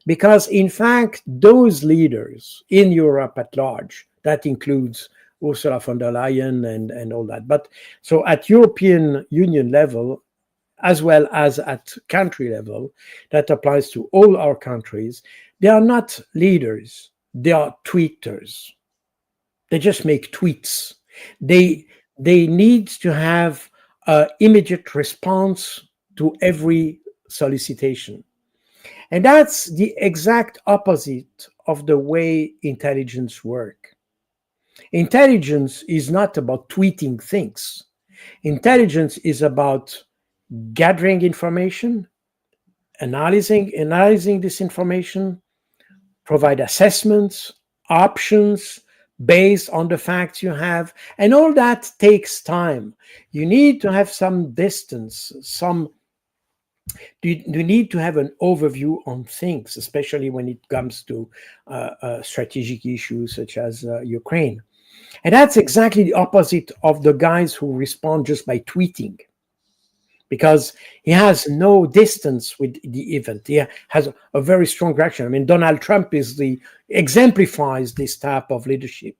Because in fact, those leaders in Europe at large, that includes Ursula von der Leyen and all that. But so at European Union level, as well as at country level, that applies to all our countries, they are not leaders. They are tweeters. They just make tweets. They need to have an immediate response to every solicitation. And that's the exact opposite of the way intelligence works. Intelligence is not about tweeting things. Intelligence is about gathering information, analyzing this information, provide assessments, options based on the facts you have, and all that takes time. You need to have some distance, you need to have an overview on things, especially when it comes to strategic issues such as Ukraine. And that's exactly the opposite of the guys who respond just by tweeting, because he has no distance with the event. He has a very strong reaction. I mean, Donald Trump exemplifies this type of leadership.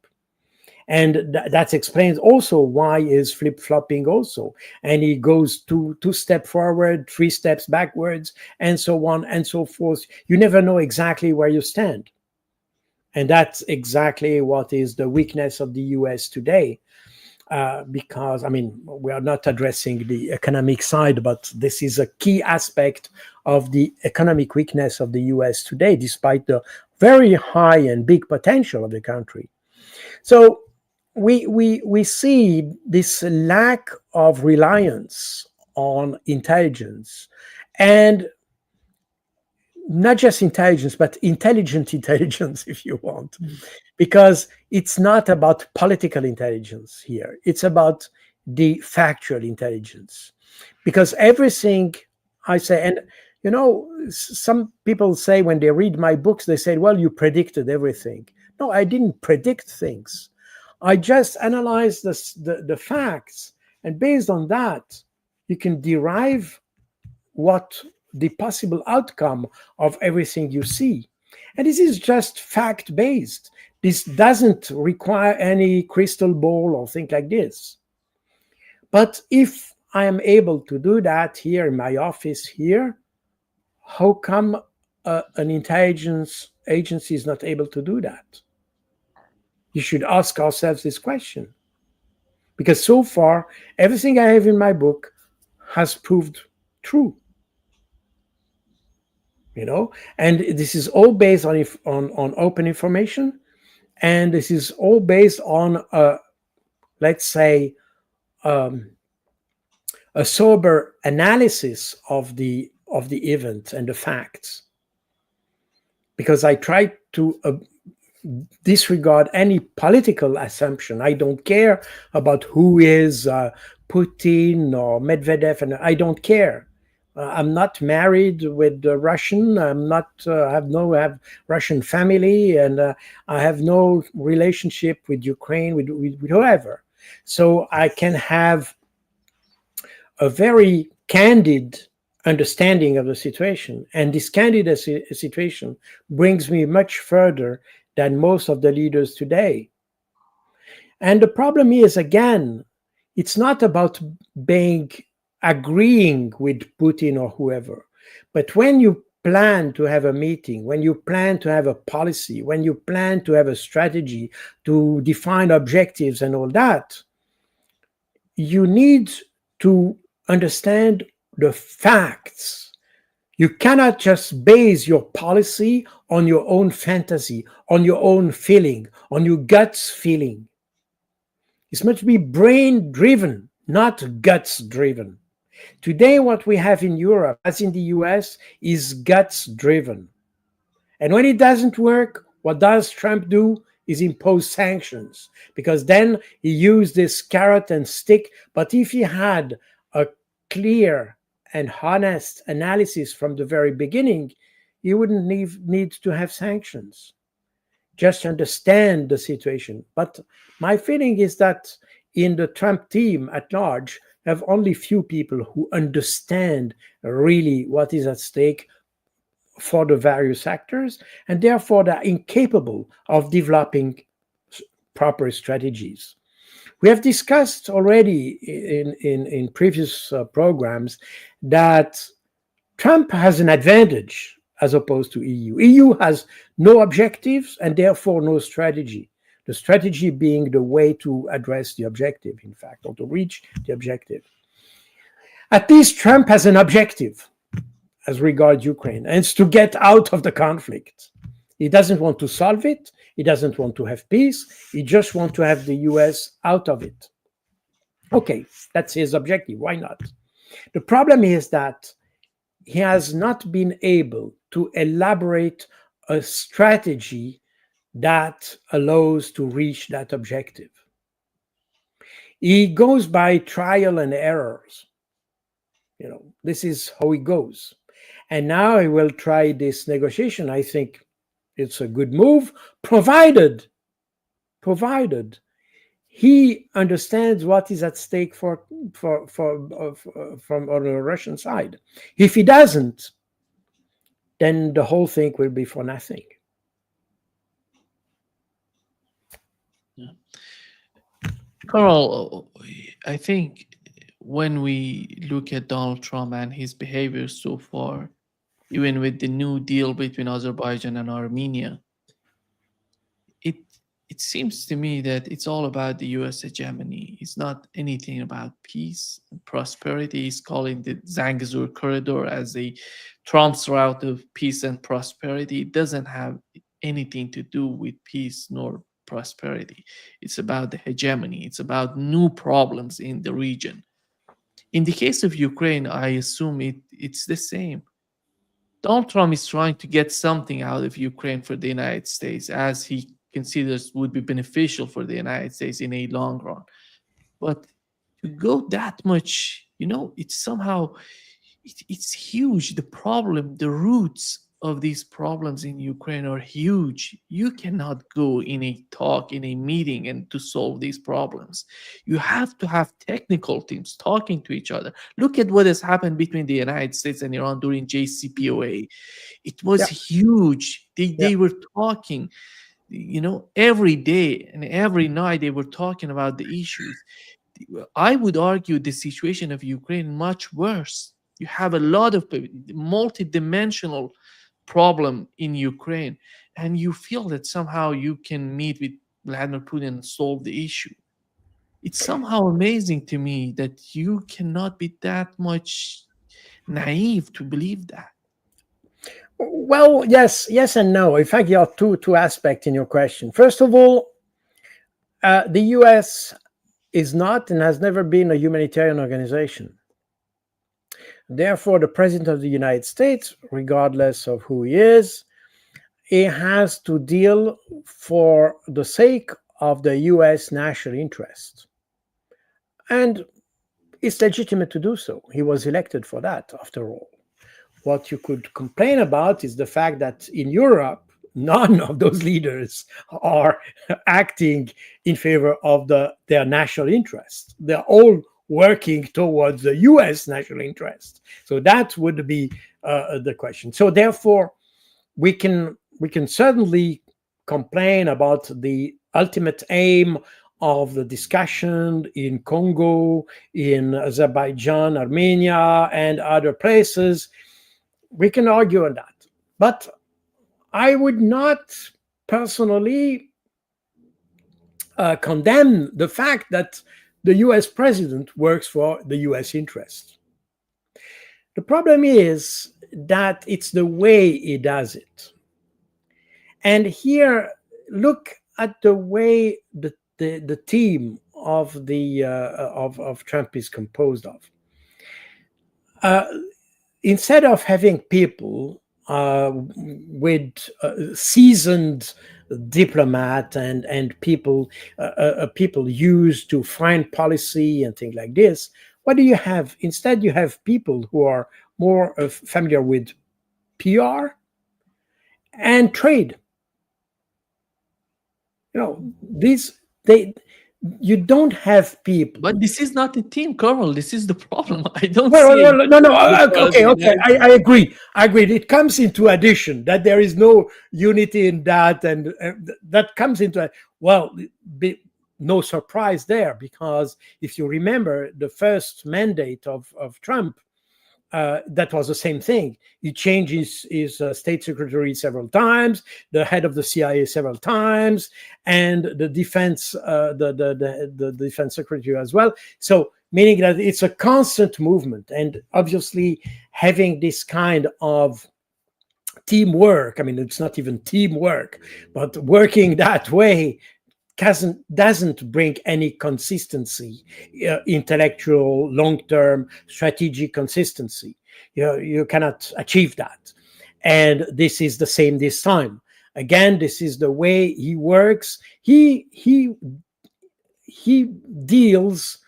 And that explains also why he's flip-flopping also. And he goes two steps forward, 3 steps backwards, and so on and so forth. You never know exactly where you stand. And that's exactly what is the weakness of the US today. Because, I mean, we are not addressing the economic side, but this is a key aspect of the economic weakness of the US today, despite the very high and big potential of the country. So we see this lack of reliance on intelligence, and not just intelligence, but intelligent intelligence, if you want, because it's not about political intelligence here. It's about the factual intelligence. Because everything I say, and you know, some people say when they read my books, they say, well, you predicted everything. No, I didn't predict things. I just analyzed the facts. And based on that, you can derive what the possible outcome of everything you see. And this is just fact-based. This doesn't require any crystal ball or thing like this. But if I am able to do that here in my office here, how come an intelligence agency is not able to do that? You should ask ourselves this question. Because so far, everything I have in my book has proved true. You know, and this is all based on open information, and this is all based on let's say a sober analysis of the event and the facts, because I try to disregard any political assumption. I don't care about who is Putin or Medvedev, and I don't care. I'm not married with a Russian. I'm not. Have Russian family, and I have no relationship with Ukraine, with whoever. So I can have a very candid understanding of the situation, and this candid situation brings me much further than most of the leaders today. And the problem is, again, it's not about agreeing with Putin or whoever, but when you plan to have a meeting, when you plan to have a policy, when you plan to have a strategy, to define objectives and all that, you need to understand the facts. You cannot just base your policy on your own fantasy, on your own feeling, on your guts feeling. It must be brain driven, not guts driven. Today, what we have in Europe, as in the US, is guts driven. And when it doesn't work, what does Trump do? Is impose sanctions, because then he used this carrot and stick. But if he had a clear and honest analysis from the very beginning, he wouldn't need to have sanctions. Just understand the situation. But my feeling is that in the Trump team at large, have only few people who understand really what is at stake for the various actors, and therefore they're incapable of developing proper strategies. We have discussed already in previous programs that Trump has an advantage as opposed to EU. EU has no objectives and therefore no strategy. The strategy being the way to address the objective, in fact, or to reach the objective. At least Trump has an objective as regards Ukraine, and it's to get out of the conflict. He doesn't want to solve it. He doesn't want to have peace. He just wants to have the US out of it. Okay, that's his objective. Why not? The problem is that he has not been able to elaborate a strategy that allows to reach that objective. He goes by trial and errors. This is how he goes. And now he will try this negotiation. I think it's a good move, provided he understands what is at stake from on the Russian side. If he doesn't, then the whole thing will be for nothing. Yeah. Carl, I think when we look at Donald Trump and his behavior so far, even with the new deal between Azerbaijan and Armenia, it seems to me that it's all about the US hegemony. It's not anything about peace and prosperity. He's calling the Zangezur corridor as a Trump's route of peace and prosperity. It doesn't have anything to do with peace nor prosperity. It's about the hegemony. It's about new problems in the region. In the case of Ukraine, I assume it's the same. Donald Trump is trying to get something out of Ukraine for the United States, as he considers would be beneficial for the United States in a long run. But to go that much, it's somehow, it's huge. The problem, the roots of these problems in Ukraine are huge. You cannot go in a talk, in a meeting, and to solve these problems. You have to have technical teams talking to each other. Look at what has happened between the United States and Iran during JCPOA. It was huge. They were talking, every day and every night they were talking about the issues. I would argue the situation of Ukraine much worse. You have a lot of multi-dimensional problem in Ukraine, and you feel that somehow you can meet with Vladimir Putin and solve the issue. It's somehow amazing to me that you cannot be that much naive to believe that. Well, yes and no. In fact, there are two aspects in your question. First of all, the US is not and has never been a humanitarian organization. Therefore, the President of the United States, regardless of who he is, he has to deal for the sake of the US national interest. And it's legitimate to do so. He was elected for that, after all. What you could complain about is the fact that in Europe, none of those leaders are acting in favor of their national interest. They're all working towards the US national interest. So that would be the question. So therefore, we can certainly complain about the ultimate aim of the discussion in Congo, in Azerbaijan, Armenia, and other places. We can argue on that. But I would not personally condemn the fact that the US president works for the US interest. The problem is that it's the way he does it. And here, look at the way the team of Trump is composed of. Instead of having people with seasoned diplomat and people used to foreign policy and things like this, what do you have? Instead, you have people who are more familiar with PR and trade. You don't have people. But this is not a team, Carl. This is the problem. I don't Well, see it. no. Okay. I agree. It comes into addition that there is no unity in that, and that comes into no surprise there, because if you remember the first mandate of Trump, that was the same thing. He changed his state secretary several times, the head of the CIA several times, and the defense the defense secretary as well. So meaning that it's a constant movement, and obviously having this kind of teamwork. I mean, it's not even teamwork, but working that way doesn't bring any consistency, intellectual, long-term, strategic consistency. You cannot achieve that. And this is the same this time. Again, this is the way he works. He deals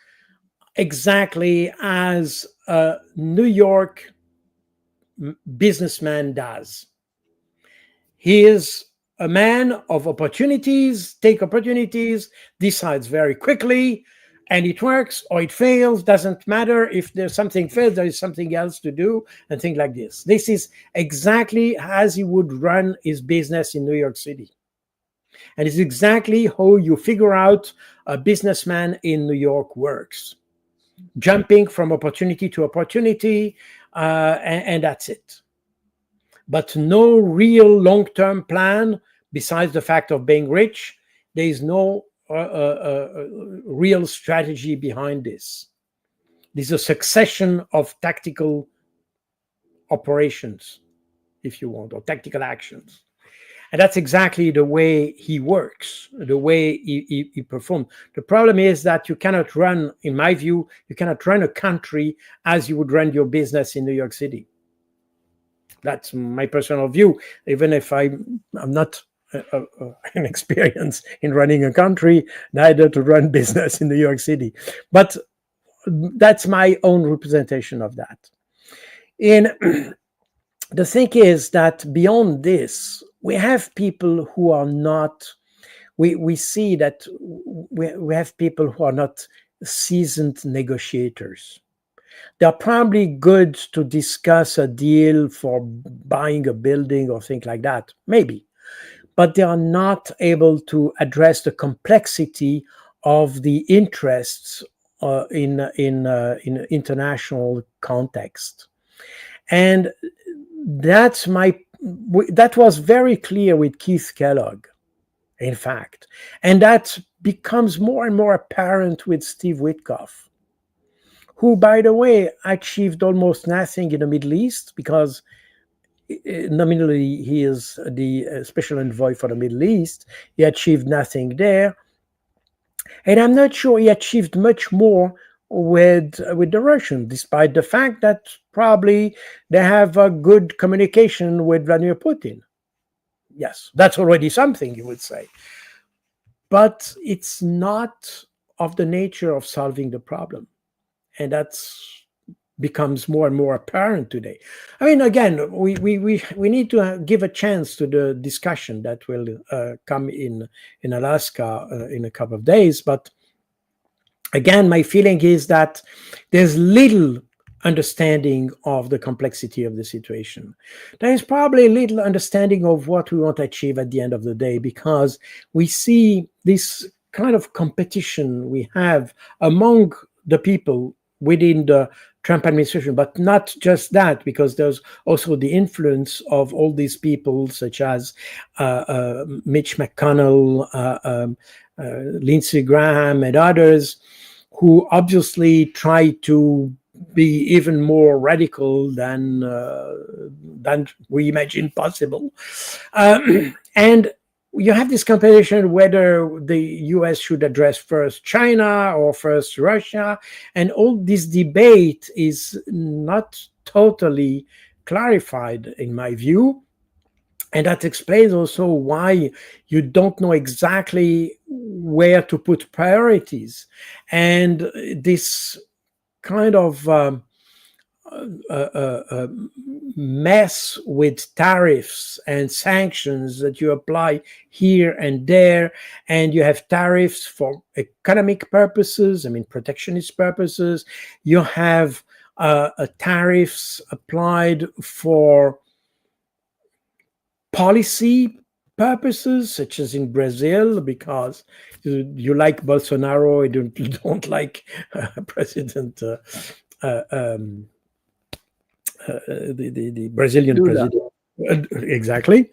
exactly as a New York businessman does. He is a man of opportunities, take opportunities, decides very quickly, and it works or it fails. Doesn't matter. If there's something fails, there is something else to do, and things like this. This is exactly as he would run his business in New York City. And it's exactly how you figure out a businessman in New York works. Jumping from opportunity to opportunity, and that's it. But no real long-term plan. Besides the fact of being rich, there is no real strategy behind this. There's a succession of tactical operations, if you want, or tactical actions. And that's exactly the way he works, the way he performs. The problem is that you cannot run, in my view, you cannot run a country as you would run your business in New York City. That's my personal view, even if I'm not an experience in running a country, neither to run business in New York City. But that's my own representation of that. The thing is that beyond this, we have people who are not, we see that we have people who are not seasoned negotiators. They're probably good to discuss a deal for buying a building or things like that, maybe. But they are not able to address the complexity of the interests in international context. And that was very clear with Keith Kellogg, in fact. And that becomes more and more apparent with Steve Witkoff, who, by the way, achieved almost nothing in the Middle East, because nominally he is the special envoy for the Middle East. He achieved nothing there. And I'm not sure he achieved much more with the Russians, despite the fact that probably they have a good communication with Vladimir Putin. Yes, that's already something, you would say. But it's not of the nature of solving the problem. and that's becomes more and more apparent today. I mean, again, we need to give a chance to the discussion that will come in Alaska in a couple of days. But again, my feeling is that there's little understanding of the complexity of the situation. There is probably little understanding of what we want to achieve at the end of the day, because we see this kind of competition we have among the people within the Trump administration, but not just that, because there's also the influence of all these people, such as Mitch McConnell, Lindsey Graham, and others, who obviously try to be even more radical than we imagine possible. And you have this competition whether the US should address first China or first Russia, and all this debate is not totally clarified in my view. And that explains also why you don't know exactly where to put priorities. And this kind of mess with tariffs and sanctions that you apply here and there, and you have tariffs for economic purposes, I mean protectionist purposes, you have tariffs applied for policy purposes, such as in Brazil, because you like Bolsonaro, you don't like President the Brazilian Lula. president. Exactly.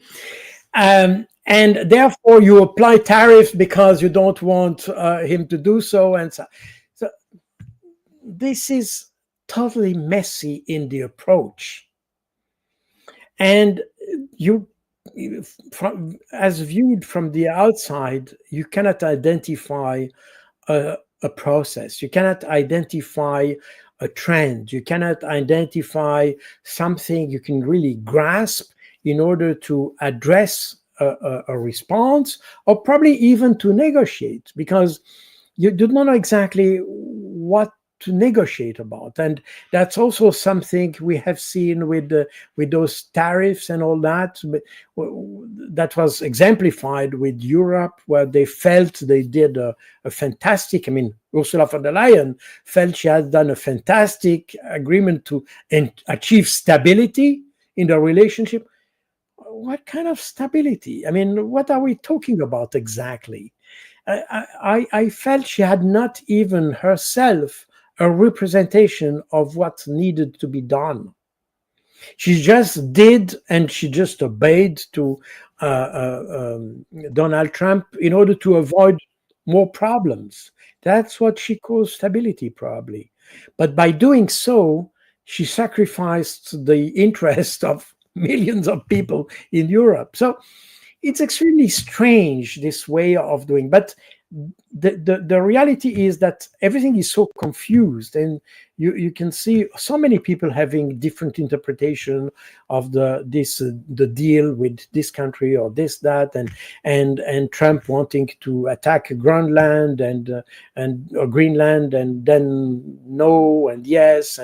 And therefore you apply tariffs because you don't want him to do so. And so this is totally messy in the approach. And as viewed from the outside, you cannot identify a process. You cannot identify a trend. You cannot identify something you can really grasp in order to address a response, or probably even to negotiate, because you do not know exactly what to negotiate about. And that's also something we have seen with those tariffs and all that. That was exemplified with Europe, where they felt they did a fantastic, I mean, Ursula von der Leyen felt she had done a fantastic agreement to achieve stability in the relationship. What kind of stability? I mean, what are we talking about exactly? I felt she had not even herself a representation of what needed to be done. She just did, and she just obeyed to Donald Trump in order to avoid more problems. That's what she calls stability, probably. But by doing so, she sacrificed the interest of millions of people in Europe. So it's extremely strange, this way of doing. But the reality is that everything is so confused, and you can see so many people having different interpretation of the deal with this country or this, that, and Trump wanting to attack Greenland and Greenland, and then no and yes,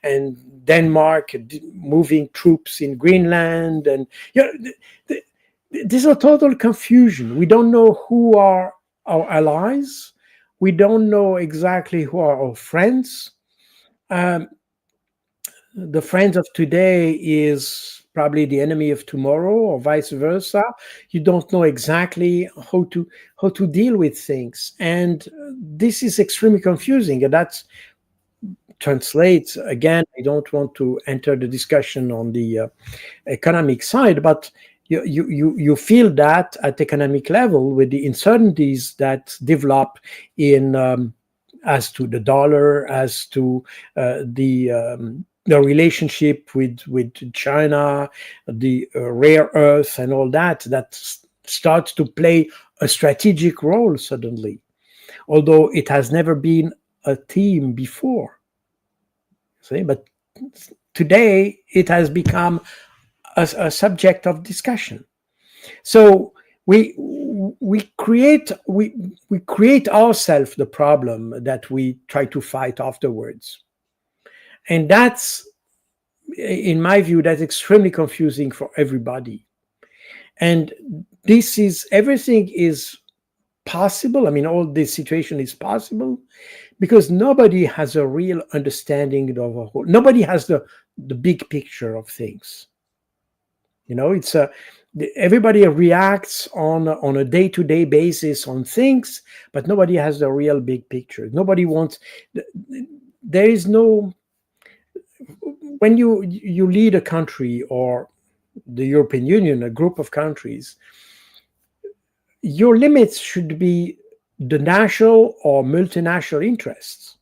and Denmark moving troops in Greenland, and there's a total confusion. We don't know who are our allies. We don't know exactly who are our friends. The friends of today is probably the enemy of tomorrow, or vice versa. You don't know exactly how to deal with things, and this is extremely confusing. And that translates, again, I don't want to enter the discussion on the economic side, but you feel that at economic level with the uncertainties that develop in as to the dollar, as to the relationship with China, the rare earth and all that starts to play a strategic role suddenly, although it has never been a theme before. See, but today it has become a subject of discussion. So we create ourselves the problem that we try to fight afterwards, and that's, in my view, that's extremely confusing for everybody. And this is, everything is possible. I mean, all this situation is possible because nobody has a real understanding of a whole. Nobody has the big picture of things. It's everybody reacts on a day-to-day basis on things, but nobody has the real big picture. Nobody wants. There is no. When you lead a country or the European Union, a group of countries, your limits should be the national or multinational interests.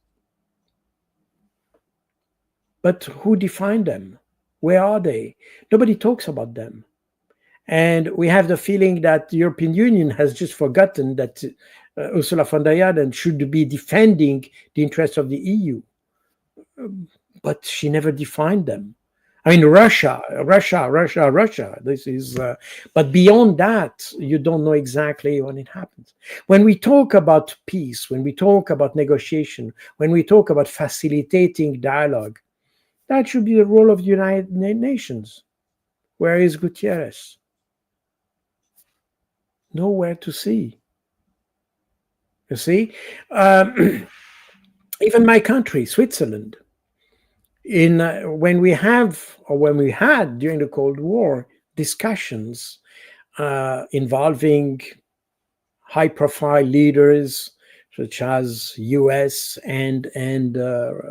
But who define them? Where are they? Nobody talks about them. And we have the feeling that the European Union has just forgotten that Ursula von der Leyen should be defending the interests of the EU. But she never defined them. I mean, Russia. This is, but beyond that, you don't know exactly when it happens. When we talk about peace, when we talk about negotiation, when we talk about facilitating dialogue, that should be the role of the United Nations. Where is Gutierrez? Nowhere to see. You see, even my country, Switzerland. When we had during the Cold War discussions involving high-profile leaders such as U.S. and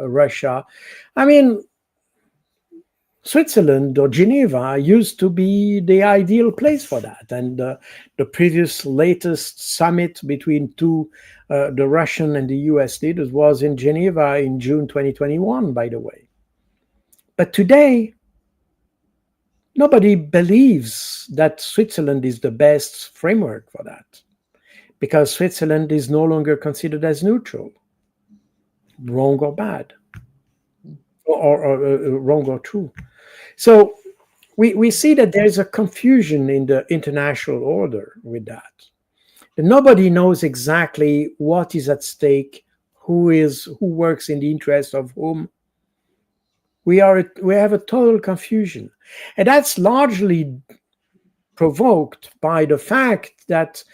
Russia, I mean, Switzerland or Geneva used to be the ideal place for that. And the previous latest summit between the Russian and the U.S. leaders was in Geneva in June 2021, by the way. But today, nobody believes that Switzerland is the best framework for that, because Switzerland is no longer considered as neutral, wrong or bad, or wrong or true. So we see that there's a confusion in the international order with that. And nobody knows exactly what is at stake, who works in the interest of whom. We have a total confusion. And that's largely provoked by the fact that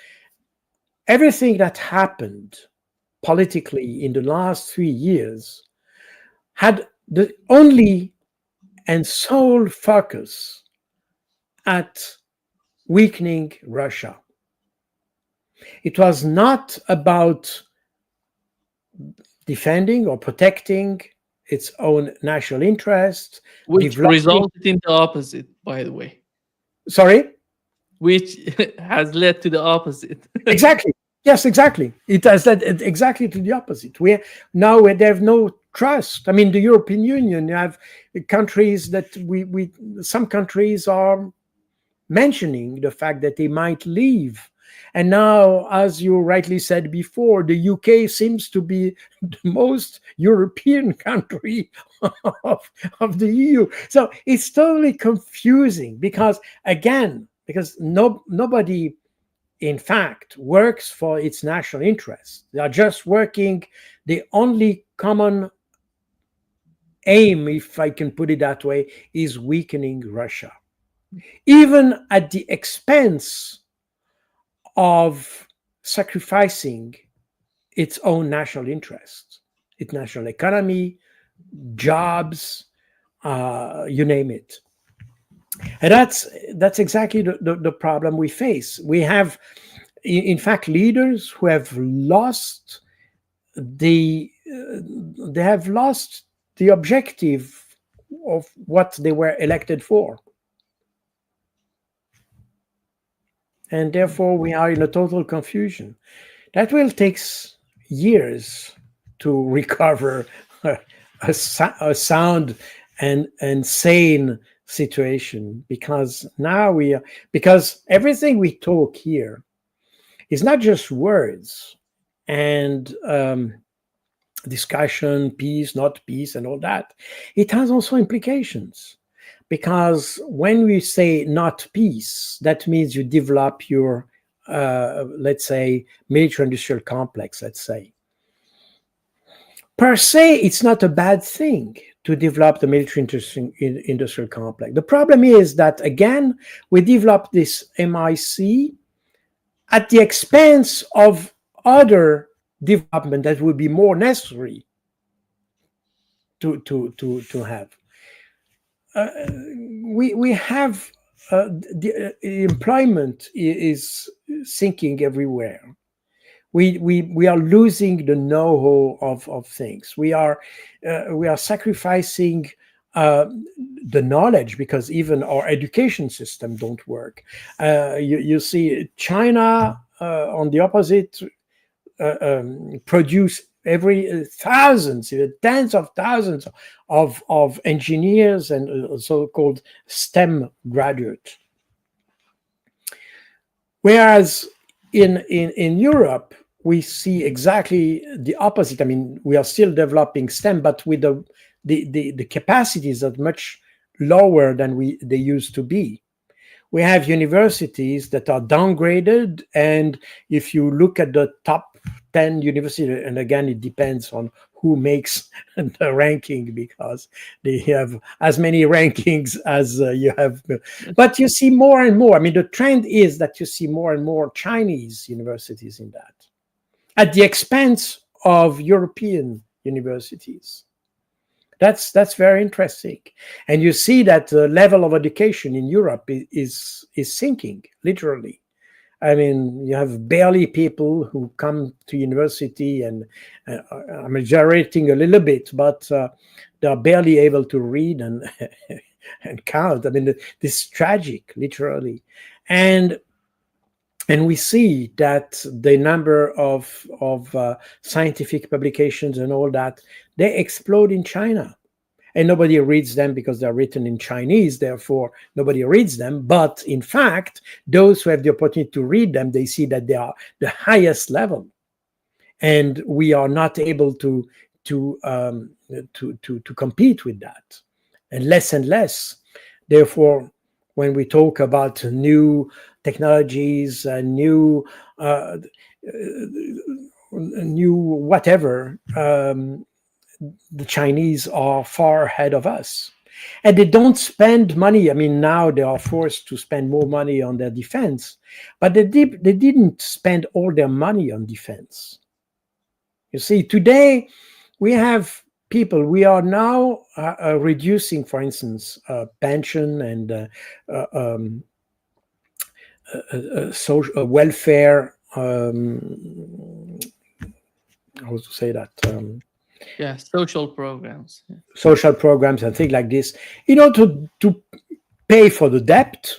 everything that happened politically in the last 3 years had the only and sole focus at weakening Russia. It was not about defending or protecting its own national interest, which resulted in the opposite, by the way. Sorry? Which has led to the opposite. Exactly. Yes, exactly. It has led exactly to the opposite. They have no trust. I mean, the European Union, you have countries that some countries are mentioning the fact that they might leave. And now, as you rightly said before, the UK seems to be the most European country of the EU. So it's totally confusing because nobody, in fact, works for its national interests. They are just working. The only common aim, if I can put it that way, is weakening Russia, even at the expense of sacrificing its own national interests, its national economy, jobs, you name it. And that's exactly the problem we face. We have, in fact, leaders who have lost the objective of what they were elected for. And therefore, we are in a total confusion. That will take years to recover a sound and sane situation, because because everything we talk here is not just words and discussion, peace, not peace, and all that. It has also implications. Because when we say not peace, that means you develop your let's say, military-industrial complex, let's say. Per se, it's not a bad thing to develop the military-industrial complex. The problem is that, again, we develop this MIC at the expense of other development that would be more necessary to have. We have the employment is sinking everywhere. We are losing the know-how of things. We are sacrificing the knowledge because even our education system don't work. You see China on the opposite produce every thousands, tens of thousands of engineers and so-called STEM graduates. Whereas in Europe, we see exactly the opposite. I mean, we are still developing STEM, but with the capacities are much lower than they used to be. We have universities that are downgraded, and if you look at the top 10 universities, and again, it depends on who makes the ranking because they have as many rankings as you have. But you see more and more. I mean, the trend is that you see more and more Chinese universities in that, at the expense of European universities. That's very interesting. And you see that the level of education in Europe is sinking, literally. I mean, you have barely people who come to university, and I'm exaggerating a little bit, but they're barely able to read and and count. I mean, this is tragic, literally. And we see that the number of scientific publications and all that, they explode in China. And nobody reads them because they're written in Chinese, therefore nobody reads them. But in fact, those who have the opportunity to read them, they see that they are the highest level. And we are not able to compete with that, and less. Therefore, when we talk about new technologies, new whatever, the Chinese are far ahead of us. And they don't spend money. I mean, now they are forced to spend more money on their defense, but they didn't spend all their money on defense. You see, today we have people, we are now reducing, for instance, pension and social welfare, how to say that? Social programs. Social programs and things like this, in order to pay for the debt,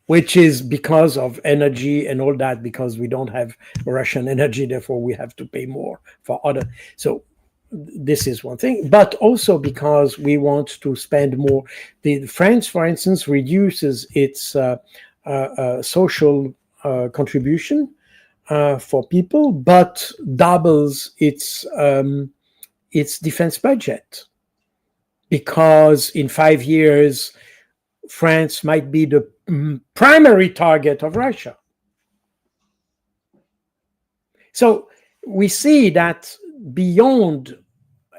which is because of energy and all that, because we don't have Russian energy, therefore we have to pay more for other. So this is one thing, but also because we want to spend more. France, for instance, reduces its social contribution for people, but doubles its defense budget, because in 5 years, France might be the primary target of Russia. So we see that beyond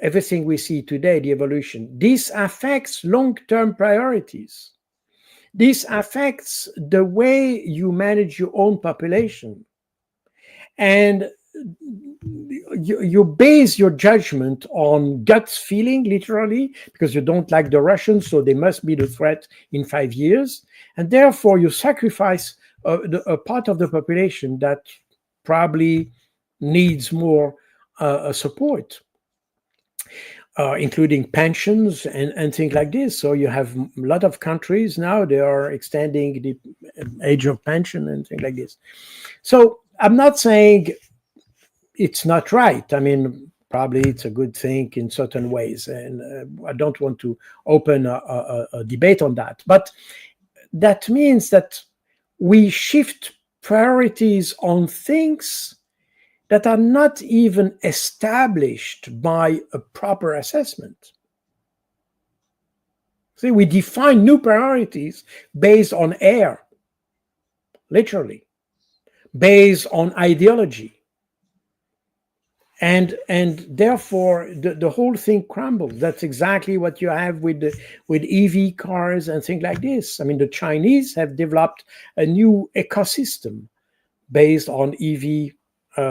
everything we see today, the evolution, this affects long-term priorities. This affects the way you manage your own population. And you base your judgment on gut feeling, literally, because you don't like the Russians, so they must be the threat in 5 years. And therefore, you sacrifice a part of the population that probably needs more support, including pensions and things like this. So you have a lot of countries now, they are extending the age of pension and things like this. So I'm not saying it's not right. I mean, probably it's a good thing in certain ways. And I don't want to open a debate on that. But that means that we shift priorities on things that are not even established by a proper assessment. See, we define new priorities based on air, literally. based on ideology. And therefore the whole thing crumbles. That's exactly what you have with EV cars and things like this. I mean, the Chinese have developed a new ecosystem based on EV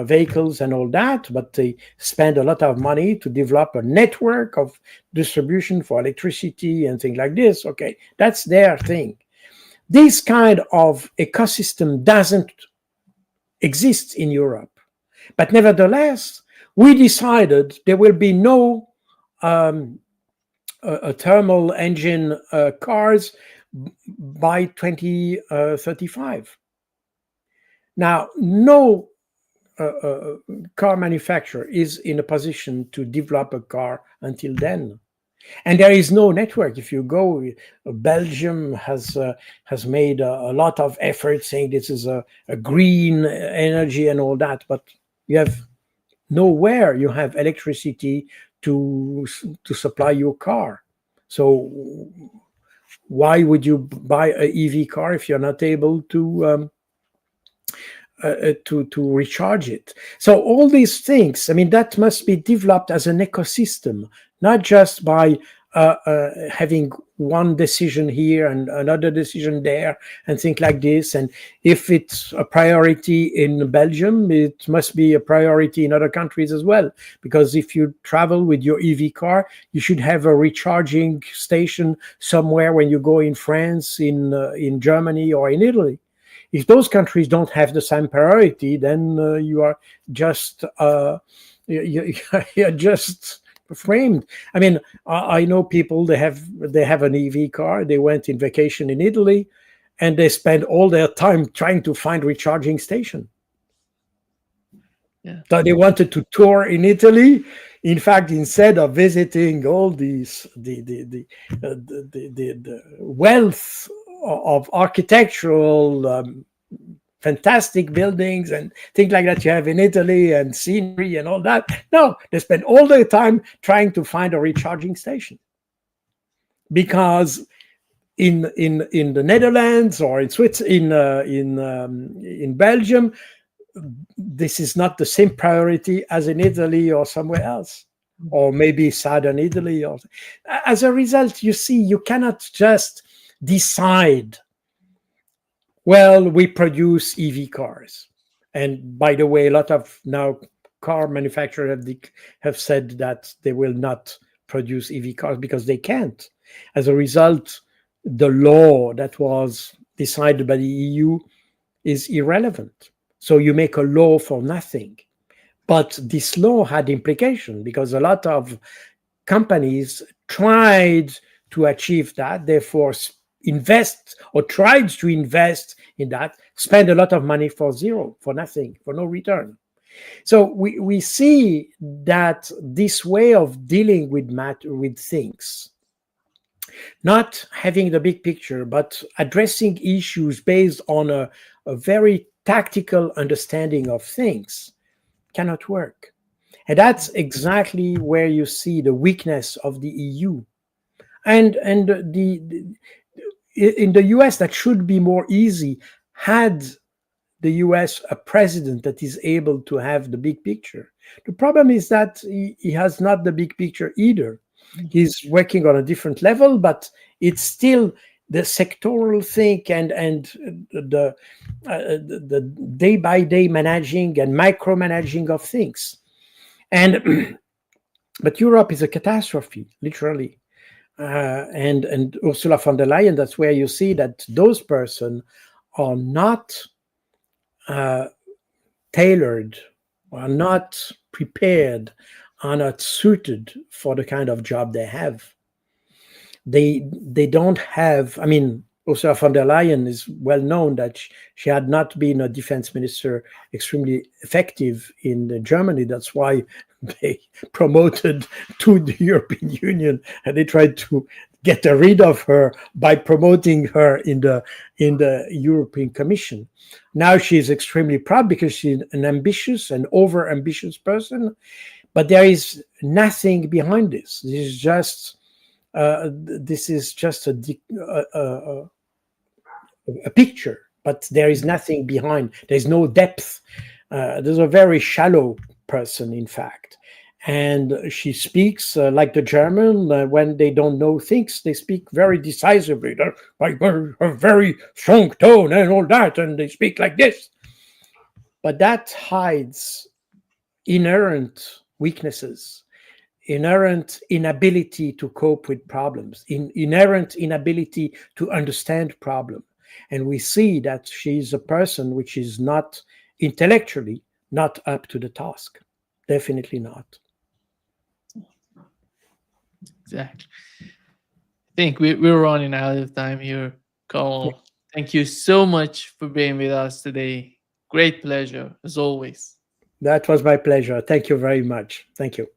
vehicles and all that, but they spend a lot of money to develop a network of distribution for electricity and things like this. Okay, that's their thing. This kind of ecosystem doesn't exist in Europe, but nevertheless, we decided there will be no thermal engine cars by 2035. Now, no car manufacturer is in a position to develop a car until then. And there is no network. If you go, Belgium has made a lot of effort saying this is a green energy and all that, but you have nowhere you have electricity to supply your car. So why would you buy an EV car if you're not able to recharge it? So all these things, I mean, that must be developed as an ecosystem, not just by having one decision here and another decision there and things like this. And if it's a priority in Belgium, it must be a priority in other countries as well. Because if you travel with your EV car, you should have a recharging station somewhere when you go in France, in Germany, or in Italy. If those countries don't have the same priority, then you are just you're just framed. I mean, I know people, they have an EV car. They went in vacation in Italy, and they spend all their time trying to find recharging station. Yeah. So they wanted to tour in Italy. In fact, instead of visiting all these the wealth of architectural fantastic buildings and things like that you have in Italy and scenery and all that, no, they spend all their time trying to find a recharging station. Because in the Netherlands or in Switzerland, in Belgium, this is not the same priority as in Italy or somewhere else, or maybe southern Italy. Or as a result, you see, you cannot just decide, well, we produce EV cars. And by the way, a lot of now car manufacturers have said that they will not produce EV cars because they can't. As a result, the law that was decided by the EU is irrelevant. So you make a law for nothing. But this law had implication because a lot of companies tried to achieve that, therefore invest or tried to invest in that, spend a lot of money for zero, for nothing, for no return. So we see that this way of dealing with things, not having the big picture, but addressing issues based on a very tactical understanding of things, cannot work. And that's exactly where you see the weakness of the EU. And in the US, that should be more easy had the US a president that is able to have the big picture. The problem is that he has not the big picture either. He's working on a different level, but it's still the sectoral thing and the day-by-day managing and micromanaging of things. And but Europe is a catastrophe, literally. And Ursula von der Leyen, that's where you see that those persons are not tailored, are not prepared, are not suited for the kind of job they have. They don't have, I mean, Ursula von der Leyen is well known that she had not been a defense minister extremely effective in Germany. That's why they promoted to the European Union, and they tried to get rid of her by promoting her in the European Commission. Now she's extremely proud because she's an ambitious and over-ambitious person, but there is nothing behind this. This is just a picture but there is nothing behind. There's no depth. There's a very shallow person, in fact. And she speaks like the German. When they don't know things, they speak very decisively, like a very strong tone and all that, and they speak like this. But that hides inherent weaknesses, inherent inability to cope with problems, inherent inability to understand problems. And we see that she's a person which is not intellectually not up to the task. Definitely not. Exactly. I think we're running out of time here, Carl. Thank you so much for being with us today. Great pleasure, as always. That was my pleasure. Thank you very much. Thank you.